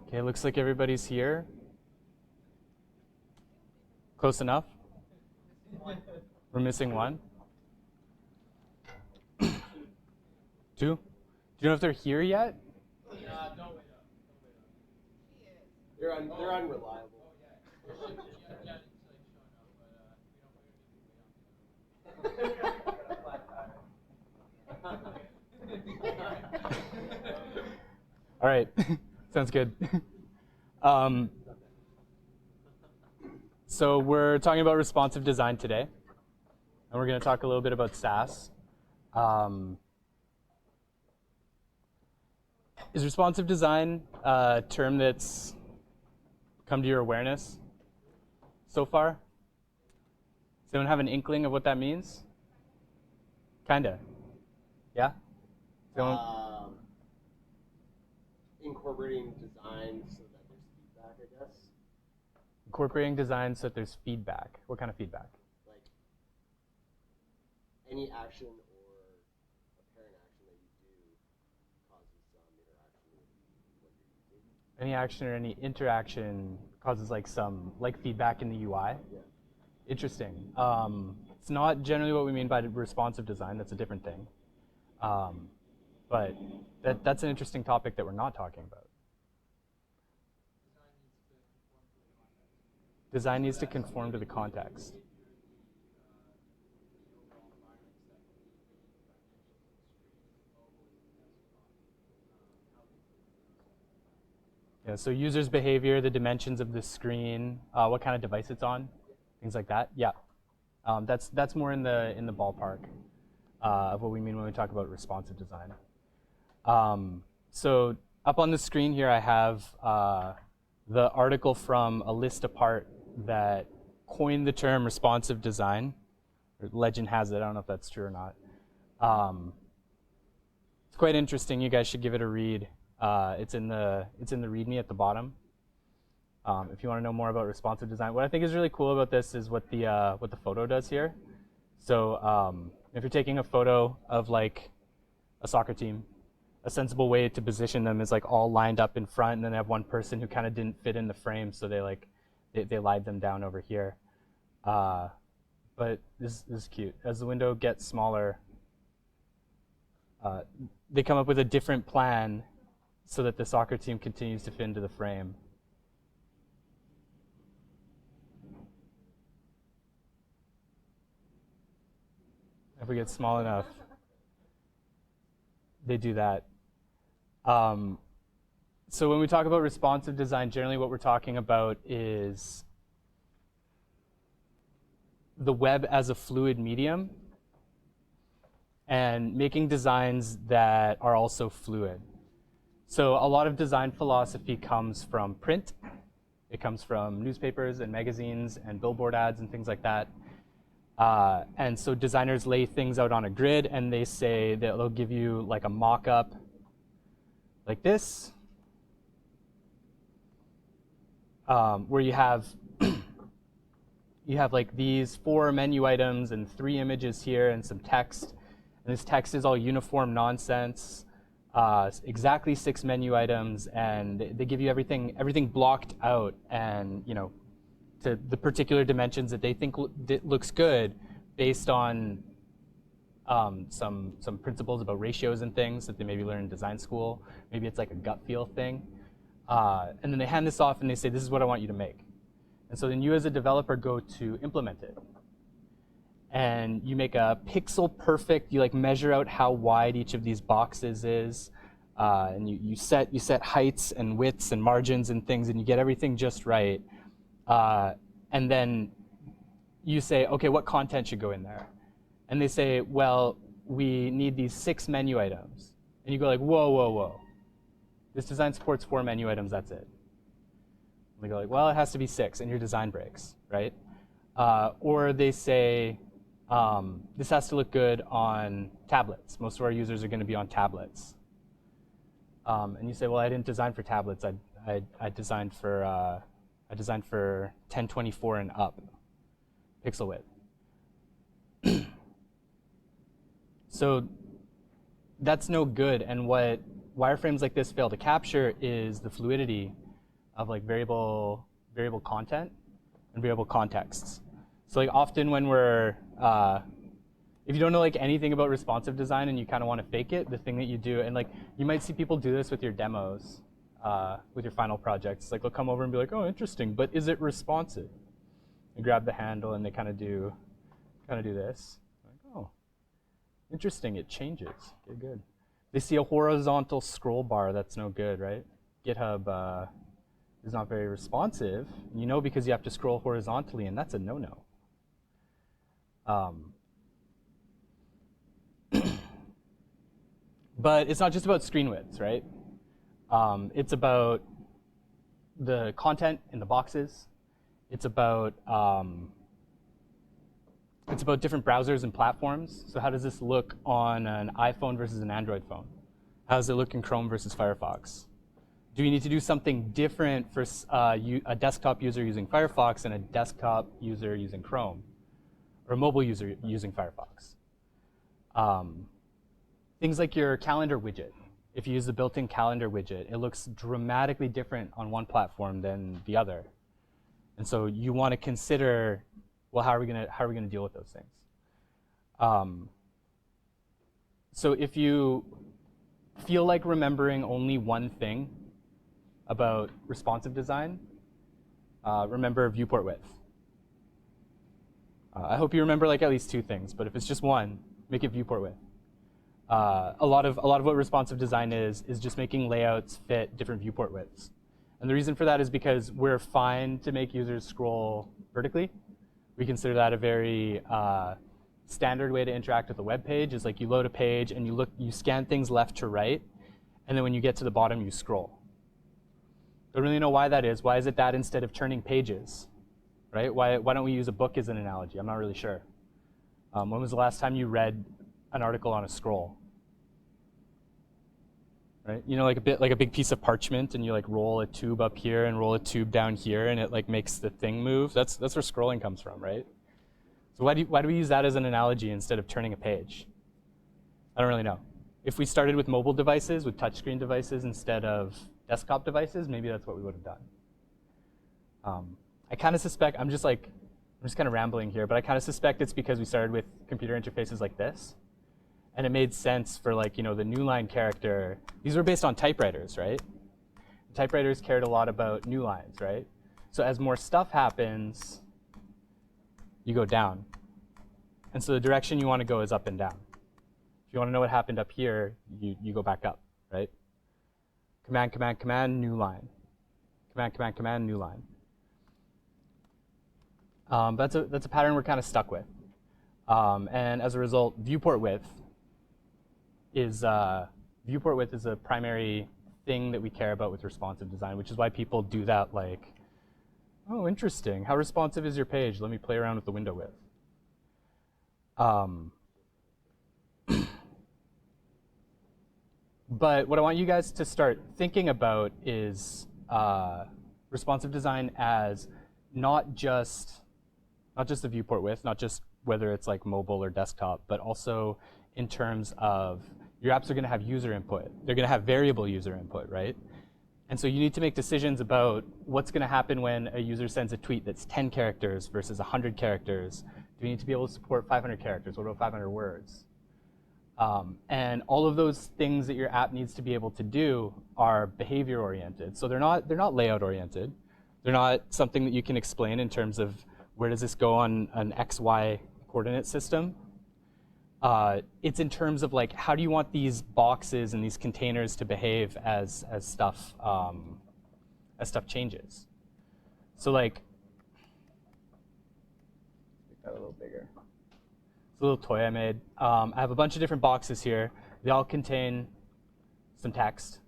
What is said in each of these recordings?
Okay, looks like everybody's here. Close enough? We're missing one. Two? Do you know if they're here yet? Don't wait up. They're unreliable. All right, sounds good. So we're talking about responsive design today, and we're going to talk a little bit about SaaS. Is responsive design a term that's come to your awareness so far? Does anyone have an inkling of what that means? Kinda. Yeah? Incorporating design so that there's feedback, I guess. Incorporating design so that there's feedback. What kind of feedback? Like any action or apparent action that you do causes some interaction with what you're using. Any action or any interaction causes some feedback in the UI? Yeah. Interesting. It's not generally what we mean by responsive design. That's a different thing. But that's an interesting topic that we're not talking about. Design needs to conform to the context. Yeah, so users' behavior, the dimensions of the screen, what kind of device it's on, things like that. Yeah, that's more in the ballpark of what we mean when we talk about responsive design. So up on the screen here, I have the article from A List Apart that coined the term responsive design. Legend has it. I don't know if that's true or not. It's quite interesting. You guys should give it a read. It's in the README at the bottom. If you want to know more about responsive design, what I think is really cool about this is what the photo does here. So if you're taking a photo of like a soccer team, a sensible way to position them is like all lined up in front, and then they have one person who kind of didn't fit in the frame, so they lied them down over here. But this is cute. As the window gets smaller, they come up with a different plan so that the soccer team continues to fit into the frame. If we get small enough, they do that. So when we talk about responsive design, generally what we're talking about is the web as a fluid medium and making designs that are also fluid. So a lot of design philosophy comes from print. It comes from newspapers and magazines and billboard ads and things like that. And so designers lay things out on a grid, and they say that they'll give you like a mock-up like this, where you have like these 4 menu items and 3 images here and some text. And this text is all uniform nonsense. Exactly 6 menu items, and they give you everything blocked out, and to the particular dimensions that they think looks good based on some principles about ratios and things that they maybe learn in design school. Maybe it's like a gut feel thing. And then they hand this off and they say, this is what I want you to make. And so then you as a developer go to implement it. And you make a pixel perfect, you like measure out how wide each of these boxes is. And you set heights and widths and margins and things, and you get everything just right. And then you say, okay, what content should go in there? And they say, well, we need these 6 menu items. And you go like, whoa, whoa, whoa. This design supports 4 menu items, that's it. And they go like, well, it has to be 6, and your design breaks, right? Or they say, this has to look good on tablets. Most of our users are going to be on tablets. And you say, well, I didn't design for tablets. I designed for 1024 and up pixel width. So that's no good. And what wireframes like this fail to capture is the fluidity of like variable content and variable contexts. So like often when we're, if you don't know like anything about responsive design and you kind of want to fake it, the thing that you do, and like you might see people do this with your demos, with your final projects. Like they'll come over and be like, oh, interesting, but is it responsive? And grab the handle and they kind of do this. Like, oh, interesting, it changes. Okay, good. They see a horizontal scroll bar, that's no good, right? GitHub is not very responsive. You know, because you have to scroll horizontally, and that's a no-no. But it's not just about screen widths, right? It's about the content in the boxes. It's about different browsers and platforms. So how does this look on an iPhone versus an Android phone? How does it look in Chrome versus Firefox? Do you need to do something different for a desktop user using Firefox and a desktop user using Chrome, or a mobile user using Firefox? Things like your calendar widget. If you use the built-in calendar widget, it looks dramatically different on one platform than the other. And so you want to consider, well, how are we gonna deal with those things? So if you feel like remembering only one thing about responsive design, remember viewport width. I hope you remember like at least two things, but if it's just one, make it viewport width. A lot of what responsive design is just making layouts fit different viewport widths. And the reason for that is because we're fine to make users scroll vertically. We consider that a very standard way to interact with a web page. Is like you load a page and you scan things left to right, and then when you get to the bottom, you scroll. Don't really know why that is. Why is it that instead of turning pages, right? Why don't we use a book as an analogy? I'm not really sure. When was the last time you read an article on a scroll? Right? You know, like a big piece of parchment, and you like roll a tube up here and roll a tube down here, and it like makes the thing move. That's where scrolling comes from, right? So why do we use that as an analogy instead of turning a page? I don't really know. If we started with mobile devices, with touchscreen devices instead of desktop devices, maybe that's what we would have done. I kind of suspect, I'm just kind of rambling here, but I kind of suspect it's because we started with computer interfaces like this. And it made sense for like, you know, the new line character. These were based on typewriters, right? Typewriters cared a lot about new lines, right? So as more stuff happens, you go down. And so the direction you want to go is up and down. If you want to know what happened up here, you go back up, right? Command, command, command, new line. Command, command, command, new line. That's a pattern we're kind of stuck with. And as a result, viewport width is a primary thing that we care about with responsive design, which is why people do that, like, oh, interesting. How responsive is your page? Let me play around with the window width. But what I want you guys to start thinking about is responsive design as not just the viewport width, not just whether it's like mobile or desktop, but also in terms of your apps are going to have user input. They're going to have variable user input, right? And so you need to make decisions about what's going to happen when a user sends a tweet that's 10 characters versus 100 characters. Do we need to be able to support 500 characters? What about 500 words? And all of those things that your app needs to be able to do are behavior oriented. So they're not layout oriented. They're not something that you can explain in terms of where does this go on an XY coordinate system. It's in terms of like, how do you want these boxes and these containers to behave as stuff changes? So like, make that a little bigger. It's a little toy I made. I have a bunch of different boxes here. They all contain some text,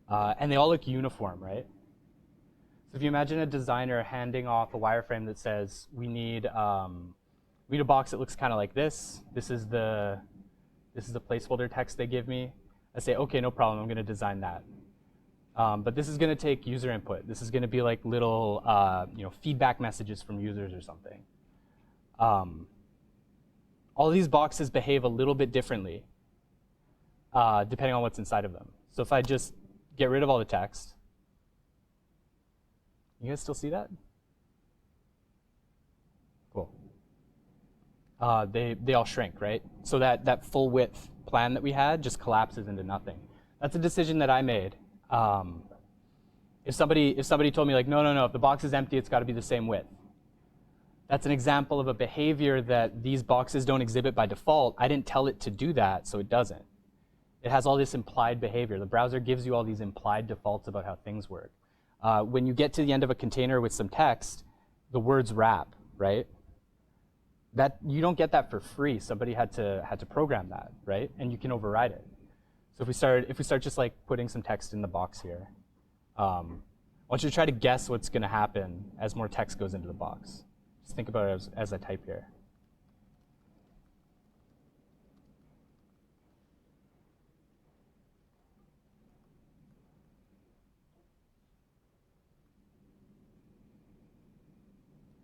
and they all look uniform, right? So if you imagine a designer handing off a wireframe that says, we need a box that looks kind of like this. This is the placeholder text they give me. I say, okay, no problem, I'm going to design that. But this is going to take user input. This is going to be like little feedback messages from users or something. All of these boxes behave a little bit differently depending on what's inside of them. So if I just get rid of all the text, You guys still see that? Cool. They all shrink, right? So that full width plan that we had just collapses into nothing. That's a decision that I made. If somebody told me like, no, if the box is empty, it's got to be the same width. That's an example of a behavior that these boxes don't exhibit by default. I didn't tell it to do that, so it doesn't. It has all this implied behavior. The browser gives you all these implied defaults about how things work. When you get to the end of a container with some text, the words wrap, right? That you don't get that for free. Somebody had to program that, right? And you can override it. So if we start just like putting some text in the box here, I want you to try to guess what's going to happen as more text goes into the box. Just think about it as I type here.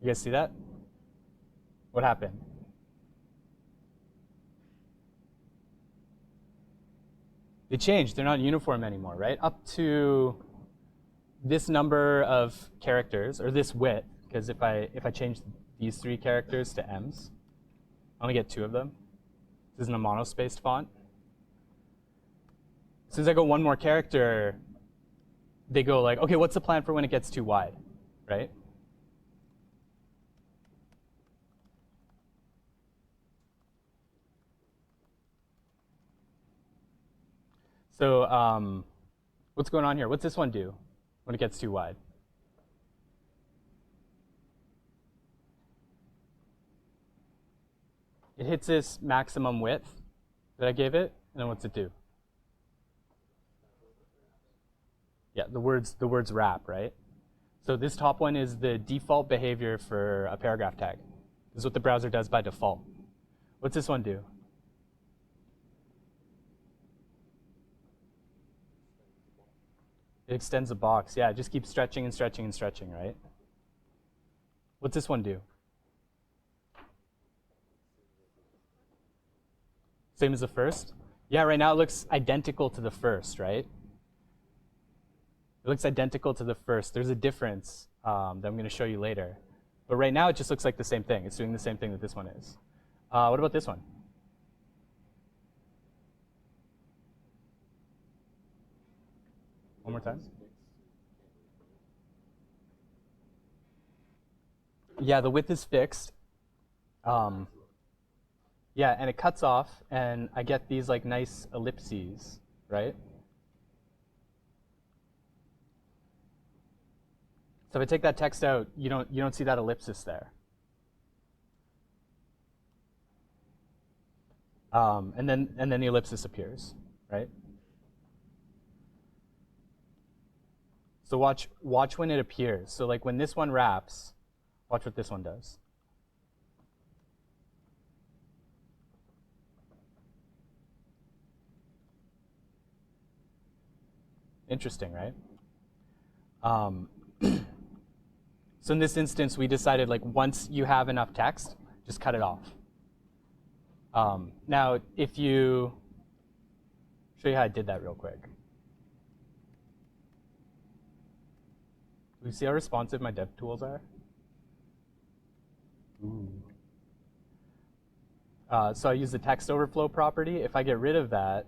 You guys see that? What happened? They changed. They're not uniform anymore, right? Up to this number of characters, or this width, because if I change these 3 characters to M's, I only get 2 of them. This isn't a monospaced font. As soon as I go 1 more character, they go like, okay, what's the plan for when it gets too wide, right? So what's going on here? What's this one do when it gets too wide? It hits this maximum width that I gave it, and then what's it do? Yeah, the words wrap, right? So this top one is the default behavior for a paragraph tag. This is what the browser does by default. What's this one do? It extends the box. Yeah, it just keeps stretching and stretching and stretching, right? What's this one do? Same as the first? Yeah, right now it looks identical to the first, right? It looks identical to the first. There's a difference that I'm going to show you later. But right now it just looks like the same thing. It's doing the same thing that this one is. What about this one? One more time. Yeah, the width is fixed. Yeah, and it cuts off, and I get these like nice ellipses, right? So if I take that text out, you don't see that ellipsis there. And then the ellipsis appears, right? So watch when it appears. So like when this one wraps, watch what this one does. Interesting, right? So in this instance, we decided like once you have enough text, just cut it off. Now, if you show you how I did that real quick. You see how responsive my dev tools are? Ooh. So I use the text overflow property. If I get rid of that,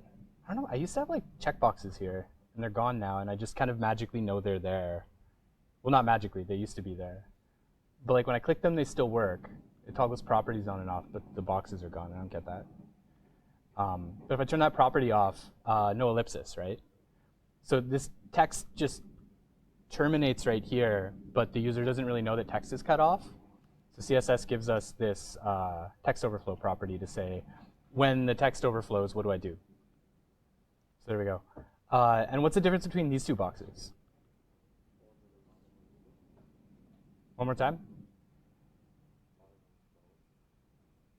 I don't know, I used to have like checkboxes here, and they're gone now, and I just kind of magically know they're there. Well, not magically, they used to be there. But like when I click them, they still work. It toggles properties on and off, but the boxes are gone. I don't get that. But if I turn that property off, no ellipsis, right? So this text just terminates right here, but the user doesn't really know that text is cut off. So CSS gives us this text overflow property to say, when the text overflows, what do I do? So there we go. And what's the difference between these 2 boxes? One more time.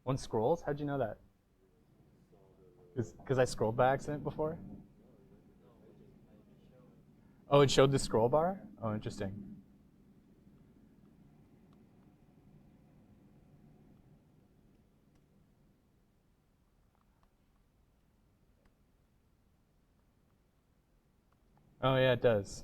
One scrolls? How'd you know that? Because I scrolled by accident before? Oh, it showed the scroll bar? Oh, interesting. Oh, yeah, it does.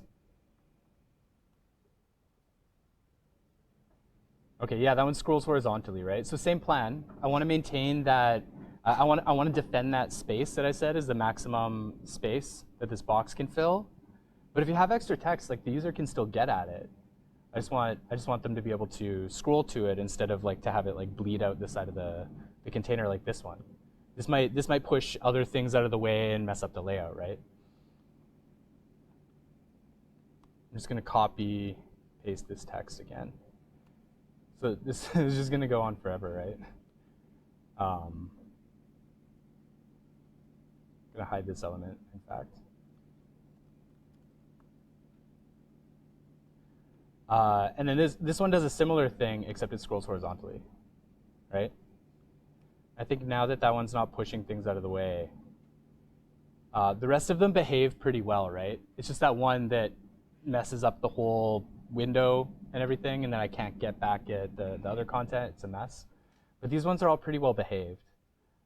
Okay, yeah, that one scrolls horizontally, right? So same plan. I want to maintain that. I want to defend that space that I said is the maximum space that this box can fill. But if you have extra text, like the user can still get at it. I just want them to be able to scroll to it instead of like to have it like bleed out the side of the container like this one. This might push other things out of the way and mess up the layout, right? I'm just gonna copy, paste this text again. So this is just gonna go on forever, right? Gonna hide this element, in fact. And then this one does a similar thing, except it scrolls horizontally, right? I think now that that one's not pushing things out of the way, the rest of them behave pretty well, right? It's just that one that messes up the whole window and everything, and then I can't get back at the other content. It's a mess. But these ones are all pretty well behaved.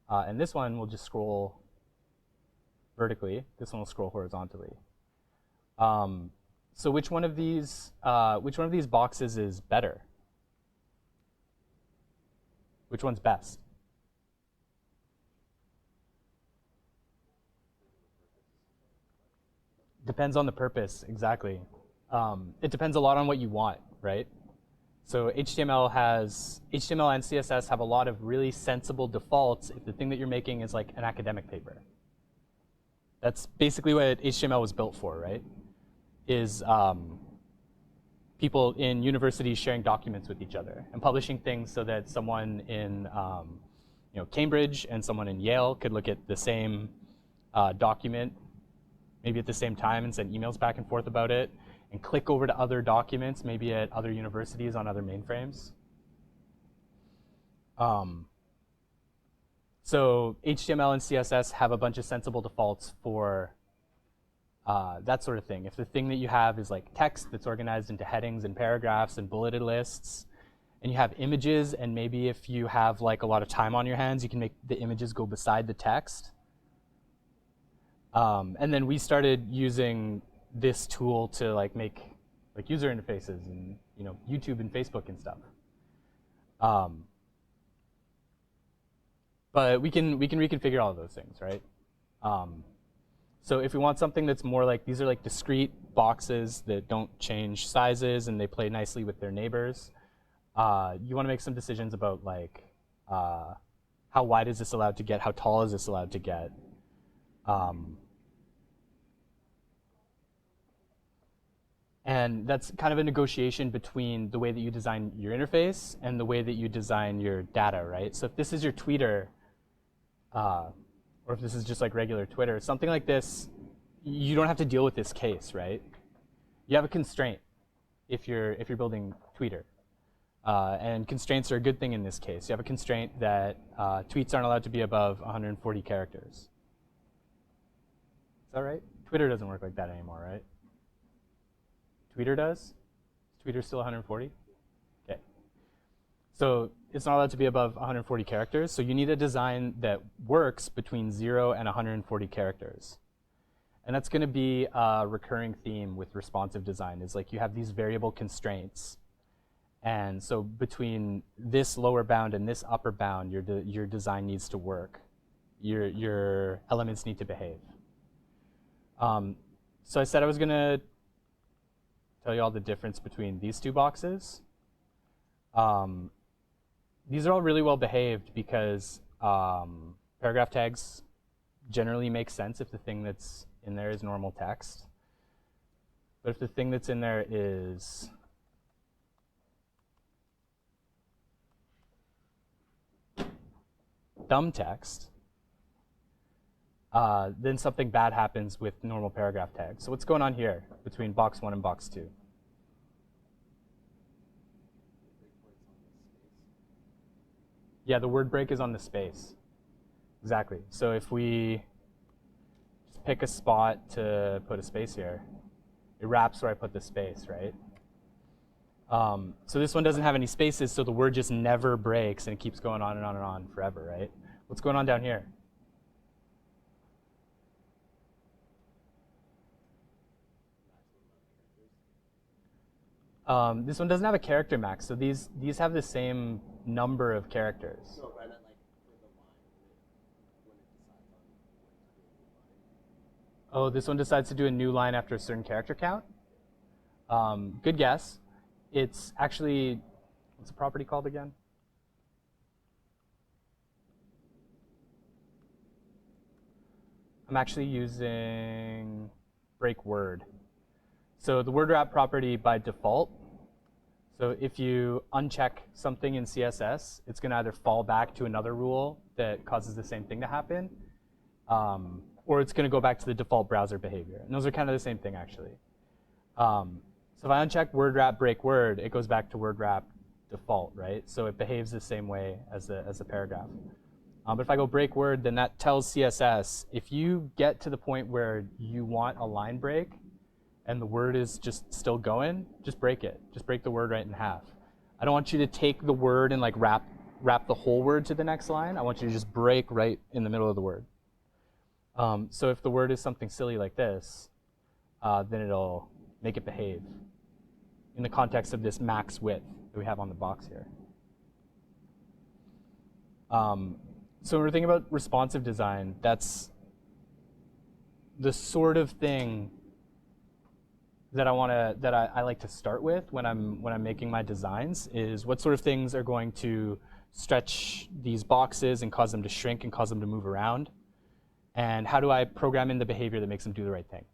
And this one will just scroll vertically. This one will scroll horizontally. So which one of these boxes is better? Which one's best? Depends on the purpose, exactly. It depends a lot on what you want, right? So HTML and CSS have a lot of really sensible defaults if the thing that you're making is like an academic paper. That's basically what HTML was built for, right? Is people in universities sharing documents with each other and publishing things so that someone in Cambridge and someone in Yale could look at the same document maybe at the same time and send emails back and forth about it and click over to other documents, maybe at other universities on other mainframes. So HTML and CSS have a bunch of sensible defaults for that sort of thing. If the thing that you have is like text that's organized into headings and paragraphs and bulleted lists, and you have images, and maybe if you have like a lot of time on your hands, you can make the images go beside the text. And then we started using this tool to like make like user interfaces and YouTube and Facebook and stuff. But we can reconfigure all of those things, right? So if we want something that's more like, these are like discrete boxes that don't change sizes and they play nicely with their neighbors, you want to make some decisions about like how wide is this allowed to get, how tall is this allowed to get. And that's kind of a negotiation between the way that you design your interface and the way that you design your data, right? So if this is your tweeter, or if this is just like regular Twitter, something like this, you don't have to deal with this case, right? You have a constraint if you're building Tweeter. And constraints are a good thing in this case. You have a constraint that tweets aren't allowed to be above 140 characters. Is that right? Twitter doesn't work like that anymore, right? Tweeter does? Is Tweeter still 140? Okay. So it's not allowed to be above 140 characters. So you need a design that works between 0 and 140 characters. And that's going to be a recurring theme with responsive design, is like you have these variable constraints. And so between this lower bound and this upper bound, your design needs to work. Your elements need to behave. So I said I was going to tell you all the difference between these two boxes. These are all really well behaved because paragraph tags generally make sense if the thing that's in there is normal text. But if the thing that's in there is dumb text, then something bad happens with normal paragraph tags. So what's going on here between box 1 and box 2? Yeah, the word break is on the space. Exactly. So if we just pick a spot to put a space here, it wraps where I put the space, right? So this one doesn't have any spaces, so the word just never breaks, and it keeps going on and on and on forever, right? What's going on down here? This one doesn't have a character max, so these have the same number of characters. No, but I meant like for the line when it decides on when to do a new line. Oh, this one decides to do a new line after a certain character count? Good guess. It's actually, what's the property called again? I'm actually using break word. So the word wrap property by default, so if you uncheck something in CSS, it's going to either fall back to another rule that causes the same thing to happen, or it's going to go back to the default browser behavior. And those are kind of the same thing, actually. So if I uncheck word wrap break word, it goes back to word wrap default, right? So it behaves the same way as the paragraph. But if I go break word, then that tells CSS, if you get to the point where you want a line break and the word is just still going, just break it. Just break the word right in half. I don't want you to take the word and like wrap the whole word to the next line. I want you to just break right in the middle of the word. So if the word is something silly like this, then it'll make it behave in the context of this max width that we have on the box here. So when we're thinking about responsive design, that's the sort of thing that I like to start with when I'm making my designs, is what sort of things are going to stretch these boxes and cause them to shrink and cause them to move around, and how do I program in the behavior that makes them do the right thing.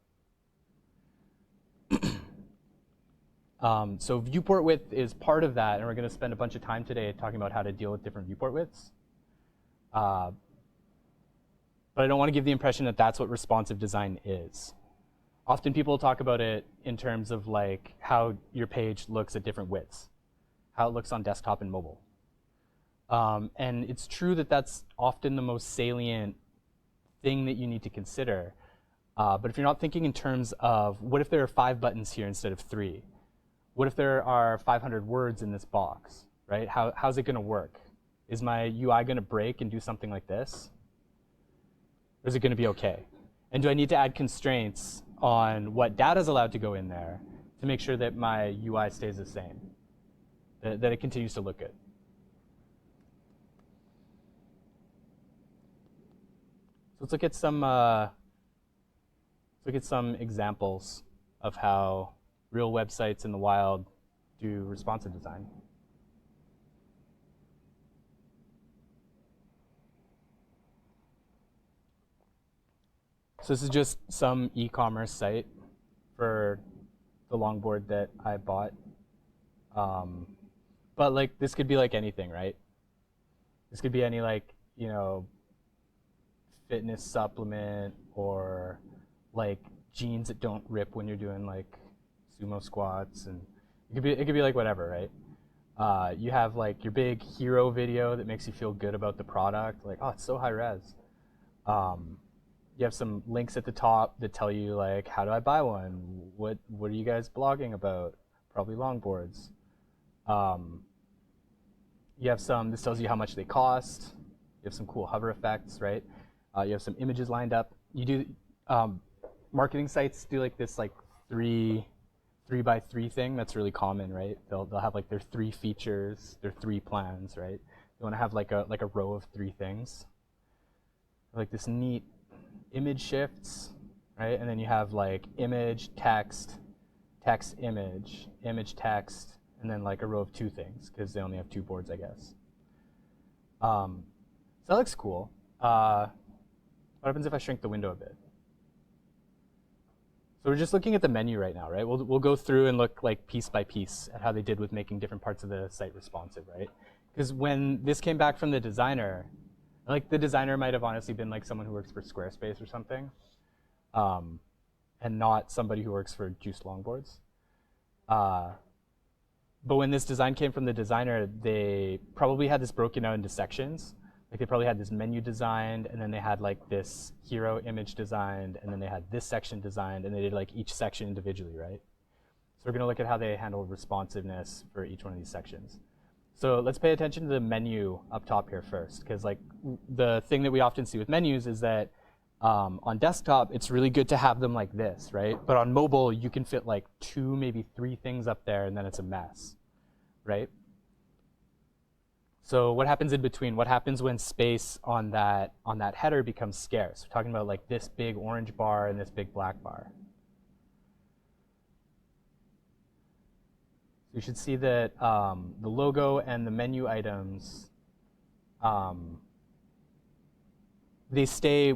So viewport width is part of that, and we're going to spend a bunch of time today talking about how to deal with different viewport widths. But I don't want to give the impression that that's what responsive design is. Often people talk about it in terms of like how your page looks at different widths, how it looks on desktop and mobile. And it's true that that's often the most salient thing that you need to consider. But if you're not thinking in terms of, what if there are 5 buttons here instead of 3? What if there are 500 words in this box, right? How's it going to work? Is my UI going to break and do something like this? Or is it going to be OK? And do I need to add constraints on what data is allowed to go in there to make sure that my UI stays the same, that it continues to look good? So let's look at some examples of how real websites in the wild do responsive design. So this is just some e-commerce site for the longboard that I bought. But like this could be like anything, right? This could be any like, you know, fitness supplement, or like jeans that don't rip when you're doing like sumo squats, and it could be like whatever, right? You have like your big hero video that makes you feel good about the product, like, oh, it's so high res. You have some links at the top that tell you like, how do I buy one? What are you guys blogging about? Probably longboards. You have some, this tells you how much they cost. You have some cool hover effects, right? You have some images lined up. You do, marketing sites do like this like 3x3 thing. That's really common, right? They'll have like their 3 features, their 3 plans, right? You want to have like a row of 3 things. Like this neat image shifts, right? And then you have like image, text, text, image, image, text, and then like a row of 2 things, because they only have 2 boards, I guess. So that looks cool. What happens if I shrink the window a bit? So we're just looking at the menu right now, right? We'll go through and look like piece by piece at how they did with making different parts of the site responsive, right? Because when this came back from the designer, like the designer might have honestly been like someone who works for Squarespace or something, and not somebody who works for Juiced Longboards. But when this design came from the designer, they probably had this broken out into sections. Like they probably had this menu designed, and then they had like this hero image designed, and then they had this section designed, and they did like each section individually, right? So we're going to look at how they handle responsiveness for each one of these sections. So let's pay attention to the menu up top here first, because like the thing that we often see with menus is that On desktop, it's really good to have them like this, right? But on mobile, you can fit like 2, maybe 3 things up there, and then it's a mess, right? So what happens in between? What happens when space on that header becomes scarce? We're talking about like this big orange bar and this big black bar. So you should see that the logo and the menu items, they stay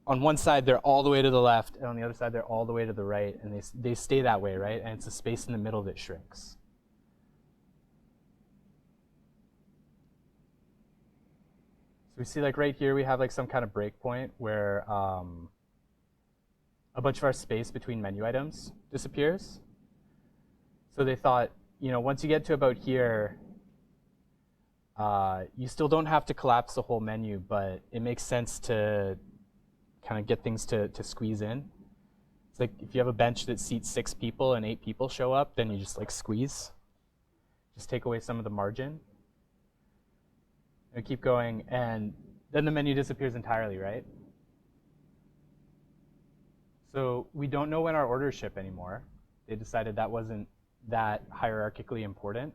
on one side, they're all the way to the left, and on the other side, they're all the way to the right, and they stay that way, right? And it's the space in the middle that shrinks. So we see like right here, we have like some kind of breakpoint where a bunch of our space between menu items disappears. So they thought, you know, once you get to about here, you still don't have to collapse the whole menu, but it makes sense to kind of get things to squeeze in. It's like if you have a bench that seats 6 people and 8 people show up, then you just like squeeze. Just take away some of the margin. And keep going, and then the menu disappears entirely, right? So we don't know when our orders ship anymore. They decided that wasn't that hierarchically important,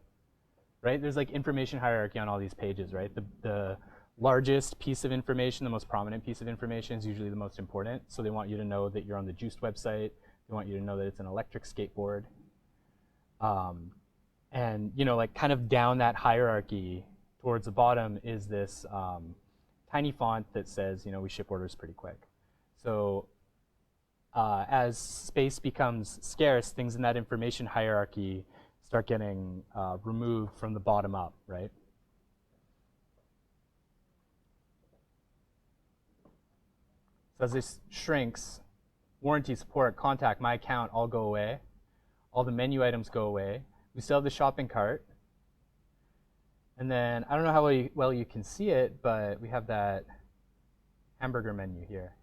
right? There's like information hierarchy on all these pages, right? The largest piece of information, the most prominent piece of information is usually the most important. So they want you to know that you're on the Juiced website. They want you to know that it's an electric skateboard. And you know, like kind of down that hierarchy towards the bottom is this tiny font that says, you know, we ship orders pretty quick. So as space becomes scarce, things in that information hierarchy start getting removed from the bottom up, right? So as this shrinks, warranty, support, contact, my account all go away. All the menu items go away. We still have the shopping cart. And then, I don't know how well you can see it, but we have that hamburger menu here.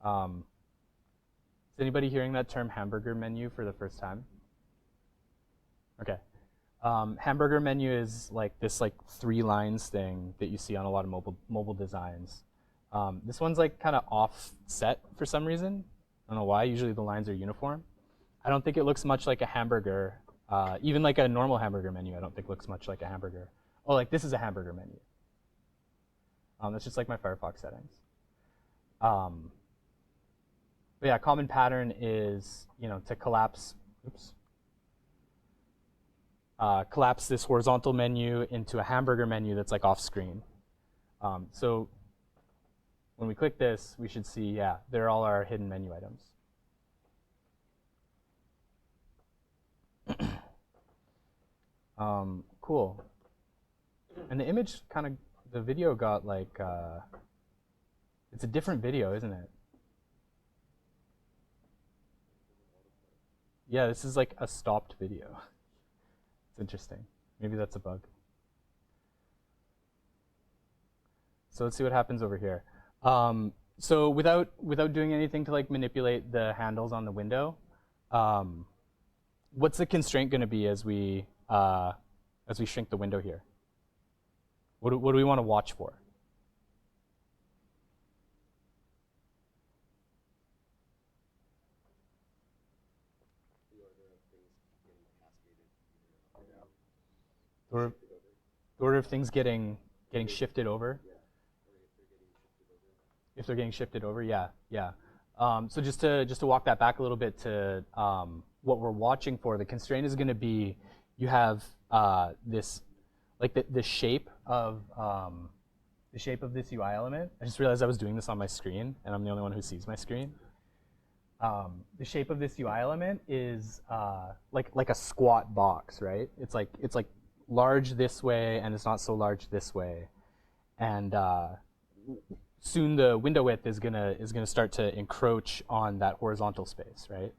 Is anybody hearing that term hamburger menu for the first time? Okay. Hamburger menu is like this like 3 lines thing that you see on a lot of mobile designs. This one's like kind of offset for some reason. I don't know why. Usually the lines are uniform. I don't think it looks much like a hamburger. Even like a normal hamburger menu, I don't think looks much like a hamburger. Oh, like this is a hamburger menu. That's just like my Firefox settings. But yeah, common pattern is, you know, to collapse. Oops. Collapse this horizontal menu into a hamburger menu that's like off screen. So when we click this, we should see, yeah, they're all our hidden menu items. Cool. And the image kind of, the video got like, it's a different video, isn't it? Yeah, this is like a stopped video. It's interesting. Maybe that's a bug. So let's see what happens over here. So without doing anything to like manipulate the handles on the window, what's the constraint going to be as we shrink the window here? What do we want to watch for? The order of things getting shifted over. If they're getting shifted over, yeah. So just to walk that back a little bit to what we're watching for, the constraint is going to be you have this like the shape of this UI element. I just realized I was doing this on my screen, and I'm the only one who sees my screen. The shape of this UI element is like a squat box, right? It's like large this way, and it's not so large this way, and soon the window width is gonna start to encroach on that horizontal space, right?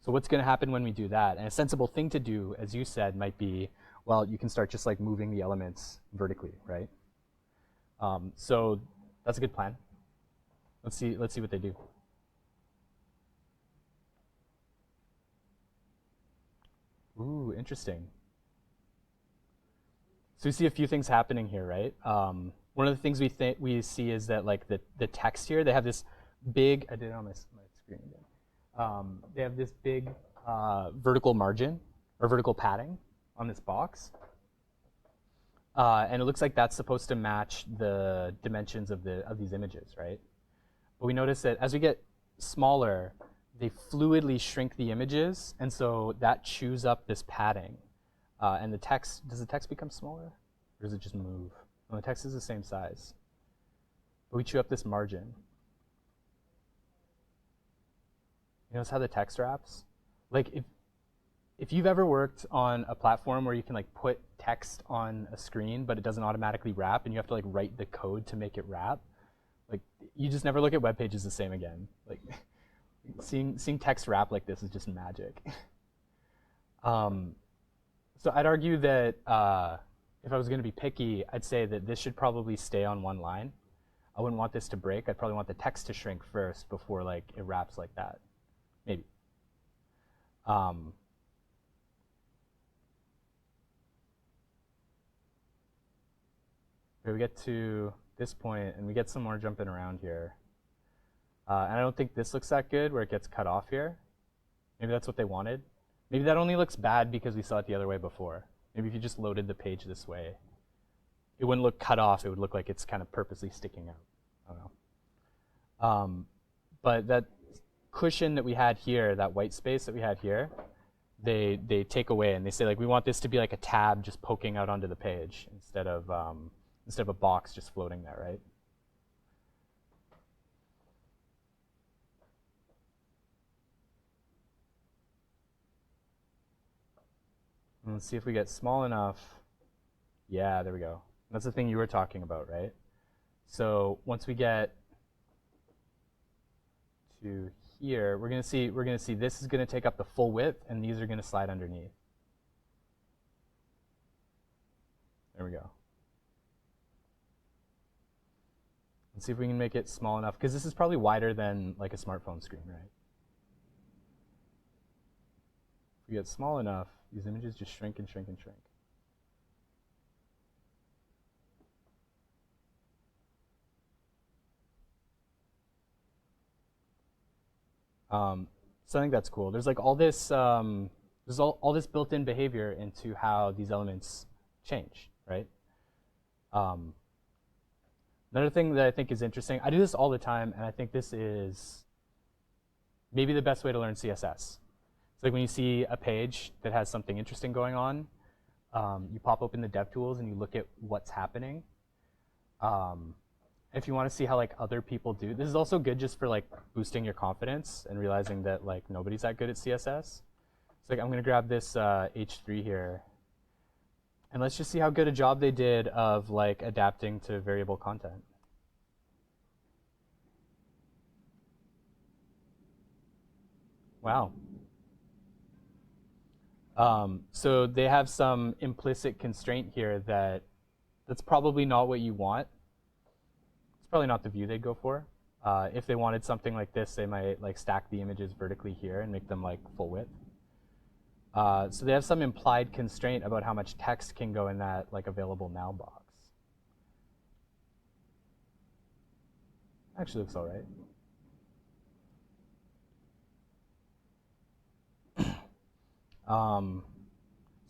So what's gonna happen when we do that? And a sensible thing to do, as you said, might be, well, you can start just like moving the elements vertically, right? So that's a good plan. Let's see what they do. Ooh, interesting. So you see a few things happening here, right? One one of the things we see is that like the text here, they have this big, I did it on my screen again. They have this big vertical margin or vertical padding on this box. And it looks like that's supposed to match the dimensions of these images, right? But we notice that as we get smaller, they fluidly shrink the images, and so that chews up this padding. And the text, does the text become smaller? Or does it just move? No, the text is the same size. But we chew up this margin. You notice how the text wraps? Like if you've ever worked on a platform where you can like put text on a screen, but it doesn't automatically wrap, and you have to like write the code to make it wrap, like you just never look at web pages the same again. Like seeing text wrap like this is just magic. So I'd argue that if I was going to be picky, I'd say that this should probably stay on one line. I wouldn't want this to break. I'd probably want the text to shrink first before like it wraps like that. Maybe. Okay, we get to this point, and we get some more jumping around here. And I don't think this looks that good where it gets cut off here. Maybe that's what they wanted. Maybe that only looks bad because we saw it the other way before. Maybe if you just loaded the page this way, it wouldn't look cut off. It would look like it's kind of purposely sticking out. I don't know. But that cushion that we had here, that white space that we had here, they take away, and they say like we want this to be like a tab just poking out onto the page instead of a box just floating there, right? And let's see if we get small enough. Yeah, there we go. That's the thing you were talking about, right? So once we get to here, we're gonna see this is gonna take up the full width, and these are gonna slide underneath. There we go. Let's see if we can make it small enough, because this is probably wider than like a smartphone screen, right? If we get small enough, these images just shrink and shrink and shrink. So I think that's cool. There's like all this, there's all this built-in behavior into how these elements change, right? Another thing that I think is interesting, I do this all the time, and I think this is maybe the best way to learn CSS. It's like when you see a page that has something interesting going on, you pop open the DevTools and you look at what's happening. If you want to see how like other people do, this is also good just for like boosting your confidence and realizing that like nobody's that good at CSS. So like I'm gonna grab this H3 here, and let's just see how good a job they did of like adapting to variable content. Wow. So they have some implicit constraint here that's probably not what you want. It's probably not the view they'd go for. If they wanted something like this, they might like stack the images vertically here and make them like full width. So they have some implied constraint about how much text can go in that like available now box. Actually looks all right.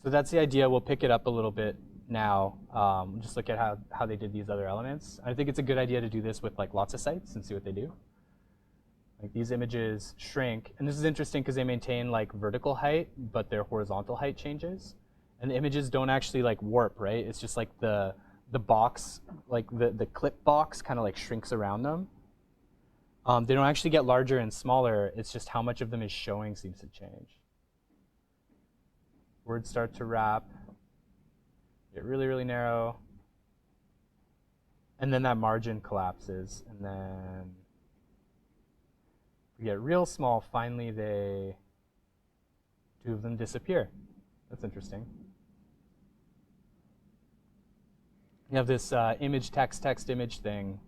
So that's the idea. We'll pick it up a little bit now. Just look at how they did these other elements. I think it's a good idea to do this with like lots of sites and see what they do. Like these images shrink, and this is interesting because they maintain like vertical height, but their horizontal height changes. And the images don't actually like warp, right? It's just like the box, like the clip box kind of like shrinks around them. They don't actually get larger and smaller. It's just how much of them is showing seems to change. Words start to wrap, get really, really narrow, and then that margin collapses, and then we get real small. Finally, two of them disappear. That's interesting. You have this image text text image thing,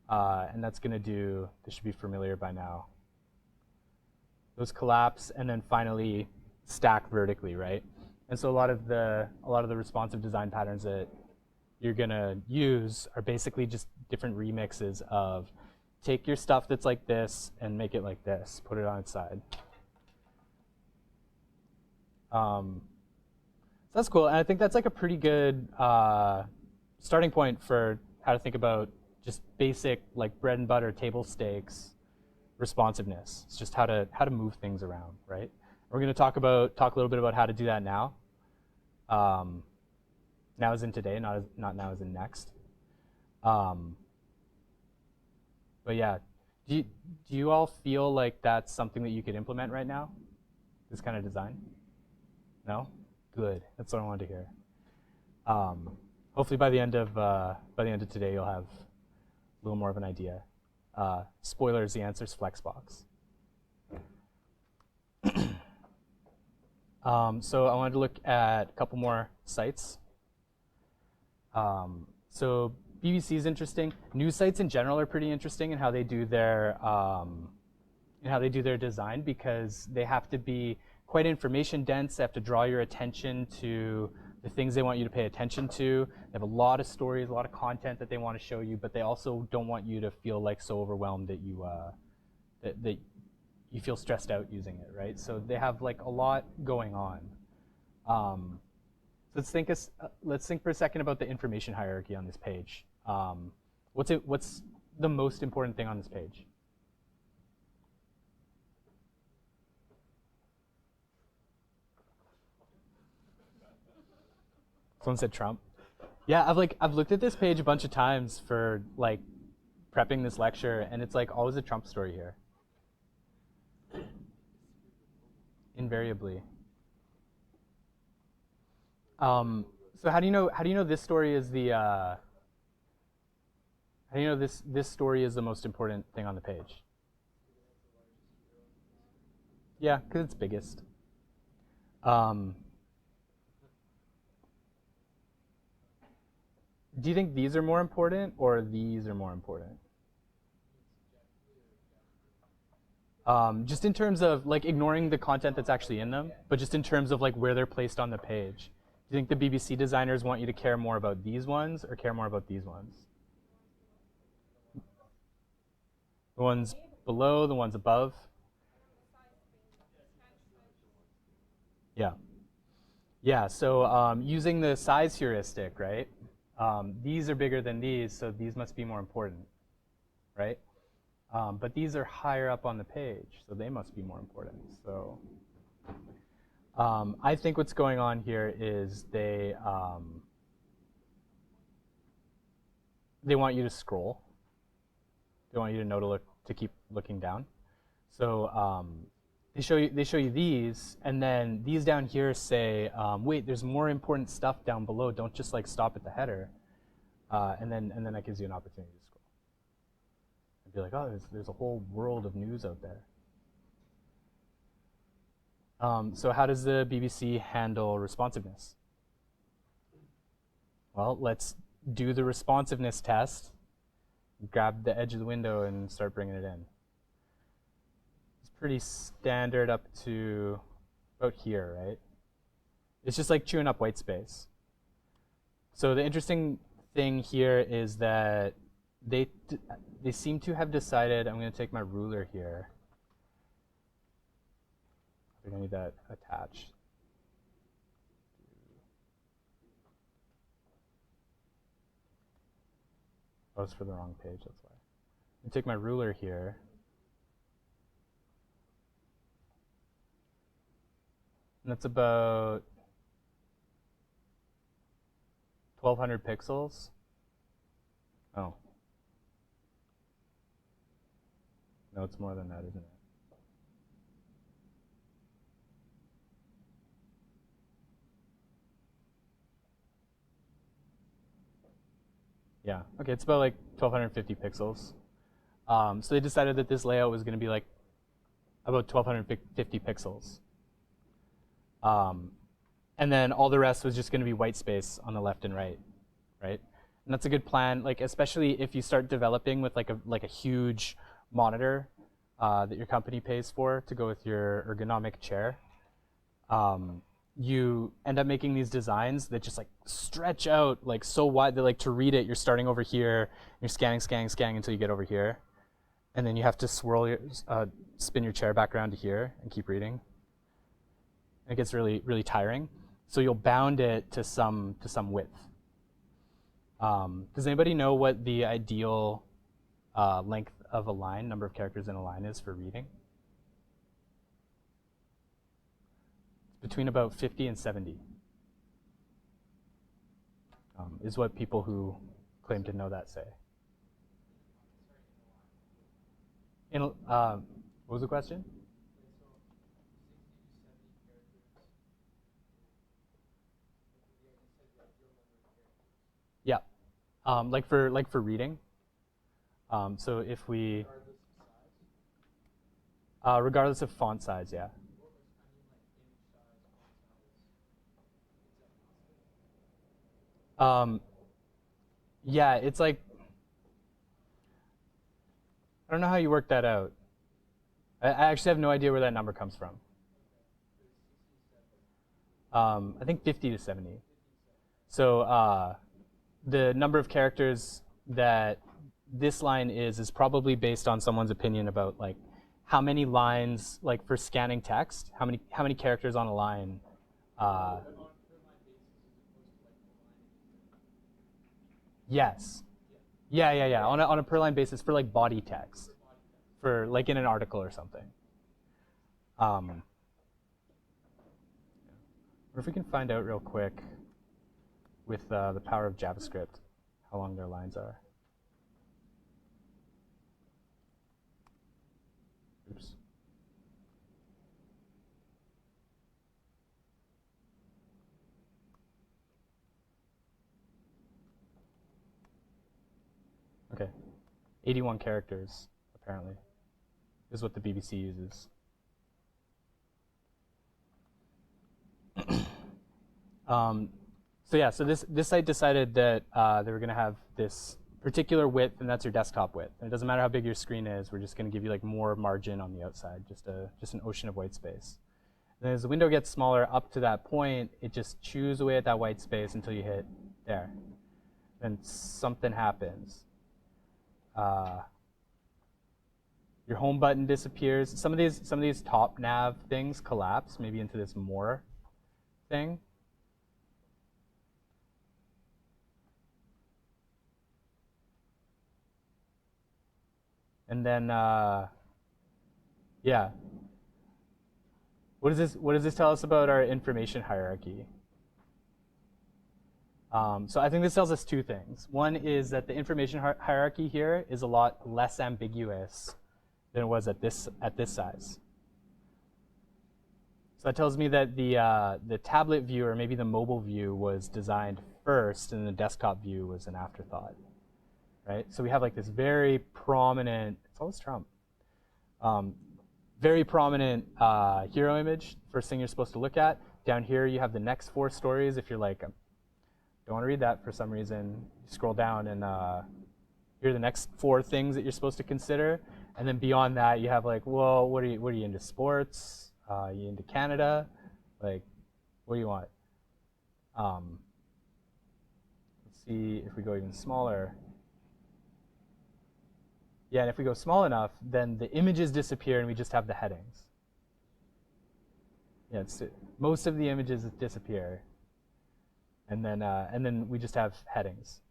and that's going to do. This should be familiar by now. Those collapse, and then finally stack vertically, right? And so a lot of the responsive design patterns that you're gonna use are basically just different remixes of take your stuff that's like this and make it like this, put it on its side. So that's cool, and I think that's like a pretty good starting point for how to think about just basic like bread and butter table stakes responsiveness. It's just how to move things around, right? We're going to talk a little bit about how to do that now. Now as in today, not now as in next. But yeah, do you all feel like that's something that you could implement right now? This kind of design? No? Good. That's what I wanted to hear. Hopefully by the end of today, you'll have a little more of an idea. Spoilers: the answer is Flexbox. So I wanted to look at a couple more sites. So BBC is interesting. News sites in general are pretty interesting in how they do their design, because they have to be quite information dense. They have to draw your attention to the things they want you to pay attention to. They have a lot of stories, a lot of content that they want to show you, but they also don't want you to feel like so overwhelmed that you that you feel stressed out using it, right? So they have like a lot going on. Let's think for a second about the information hierarchy on this page. What's the most important thing on this page? Someone said Trump. Yeah, I've looked at this page a bunch of times for like prepping this lecture, and it's like always a Trump story here. Invariably. So how do you know this story is the how do you know this story is the most important thing on the page? Yeah, because it's biggest. Do you think these are more important or these are more important? Just in terms of like ignoring the content that's actually in them, but just in terms of like where they're placed on the page. Do you think the BBC designers want you to care more about these ones or care more about these ones? The ones below, the ones above? Yeah. Yeah, so using the size heuristic, right? These are bigger than these, so these must be more important, right? But these are higher up on the page, so they must be more important. So I think what's going on here is they want you to scroll. They want you to know to keep looking down. So they show you these, and then these down here say, wait, there's more important stuff down below. Don't just like stop at the header, and then that gives you an opportunity to scroll. And be like, oh, there's a whole world of news out there. So how does the BBC handle responsiveness? Well, let's do the responsiveness test. Grab the edge of the window and start bringing it in. It's pretty standard up to about here, right? It's just like chewing up white space. So the interesting thing here is that they seem to have decided, I'm going to take my ruler here. We're going to need that attached. Oh, it's for the wrong page, that's why. I'm going to take my ruler here. And that's about 1,200 pixels. Oh. No, it's more than that, isn't it? Yeah, okay, it's about like 1,250 pixels. So they decided that this layout was going to be like about 1,250 pixels. And then all the rest was just going to be white space on the left and right, right? And that's a good plan, like especially if you start developing with like a huge monitor that your company pays for to go with your ergonomic chair. you end up making these designs that just like stretch out like so wide that like to read it, you're starting over here, you're scanning until you get over here, and then you have to spin your chair back around to here and keep reading. It gets really tiring. So you'll bound it to some width. Does anybody know what the ideal length of a line, number of characters in a line is for reading? It's between about 50 and 70. Is what people who claim to know that say. What was the question? Yeah, like for reading. So if we, regardless of font size, yeah. Yeah, it's like, I don't know how you work that out. I actually have no idea where that number comes from. I think 50 to 70. So the number of characters that this line is probably based on someone's opinion about like how many lines, like for scanning text, how many characters on a line. Yes. Yeah. On a per line basis for like body text, for like in an article or something. Or if we can find out real quick with the power of JavaScript how long their lines are. Oops. Okay, 81 characters apparently is what the BBC uses. So yeah, so this site decided that they were going to have this particular width, and that's your desktop width. And it doesn't matter how big your screen is. We're just going to give you like more margin on the outside, just an ocean of white space. And then as the window gets smaller up to that point, it just chews away at that white space until you hit there. Then something happens. Your home button disappears. Some of these top nav things collapse, maybe into this more thing. And then, yeah. What does this tell us about our information hierarchy? So I think this tells us two things. One is that the information hierarchy here is a lot less ambiguous than it was at this size. So that tells me that the tablet view, or maybe the mobile view, was designed first, and the desktop view was an afterthought, right? So we have like this very prominent, it's always Trump, very prominent hero image, first thing you're supposed to look at. Down here you have the next 4 stories. If you're like, don't want to read that for some reason, you scroll down and here are the next 4 things that you're supposed to consider. And then beyond that, you have like, well, what are you into? Sports? You into Canada? Like, what do you want? Let's see if we go even smaller. Yeah, and if we go small enough, then the images disappear and we just have the headings. Yeah, most of the images disappear, and then we just have headings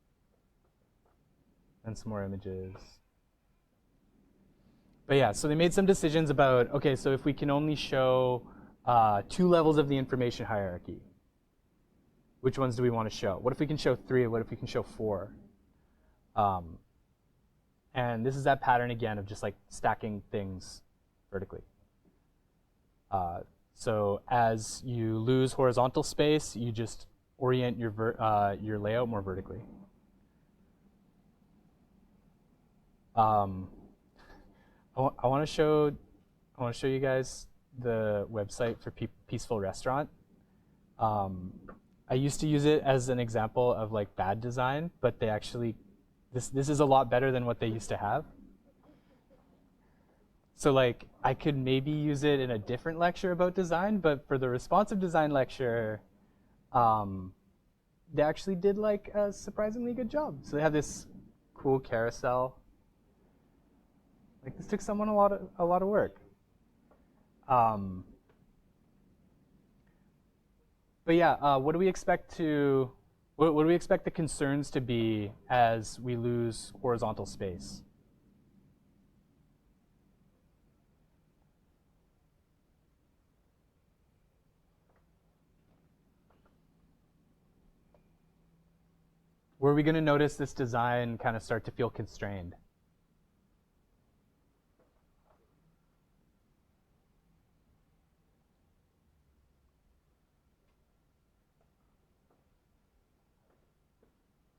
and some more images. But yeah, so they made some decisions about, okay, so if we can only show 2 levels of the information hierarchy, which ones do we want to show? What if we can show 3? What if we can show 4? And this is that pattern again of just like stacking things vertically. So as you lose horizontal space, you just orient your layout more vertically. I want to show you guys the website for Peaceful Restaurant. I used to use it as an example of like bad design, but they actually, this is a lot better than what they used to have. So like I could maybe use it in a different lecture about design, but for the responsive design lecture, um, they actually did like a surprisingly good job. So they have this cool carousel. Like this took someone a lot of work. Um, but yeah, what do we expect the concerns to be as we lose horizontal space? Where are we going to notice this design kind of start to feel constrained?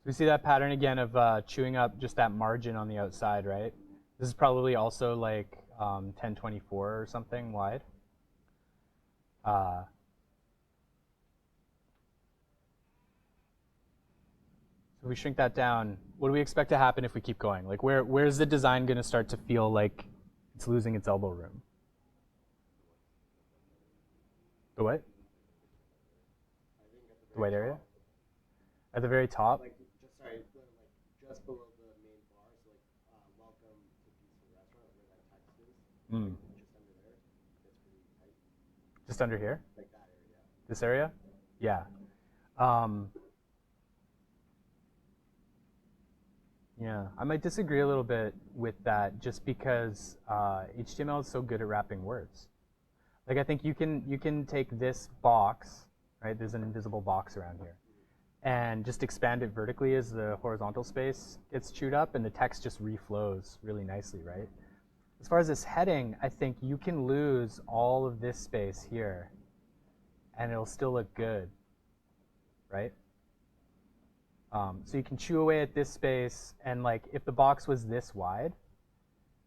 So we see that pattern again of chewing up just that margin on the outside, right? This is probably also like 1024 or something wide. Uh, so we shrink that down. What do we expect to happen if we keep going? Like where's the design going to start to feel like it's losing its elbow room? The what? The white area? At the very top? Like just sorry, just below the main bar, so welcome to Peaceful Restaurant, where that text is, Mm. just under there. It's pretty tight. Just under here? Like that area. This area? Yeah. Um, yeah, I might disagree a little bit with that just because HTML is so good at wrapping words. Like I think you can take this box, right? There's an invisible box around here, and just expand it vertically as the horizontal space gets chewed up, and the text just reflows really nicely, right? As far as this heading, I think you can lose all of this space here, and it'll still look good, right? So you can chew away at this space, and like if the box was this wide,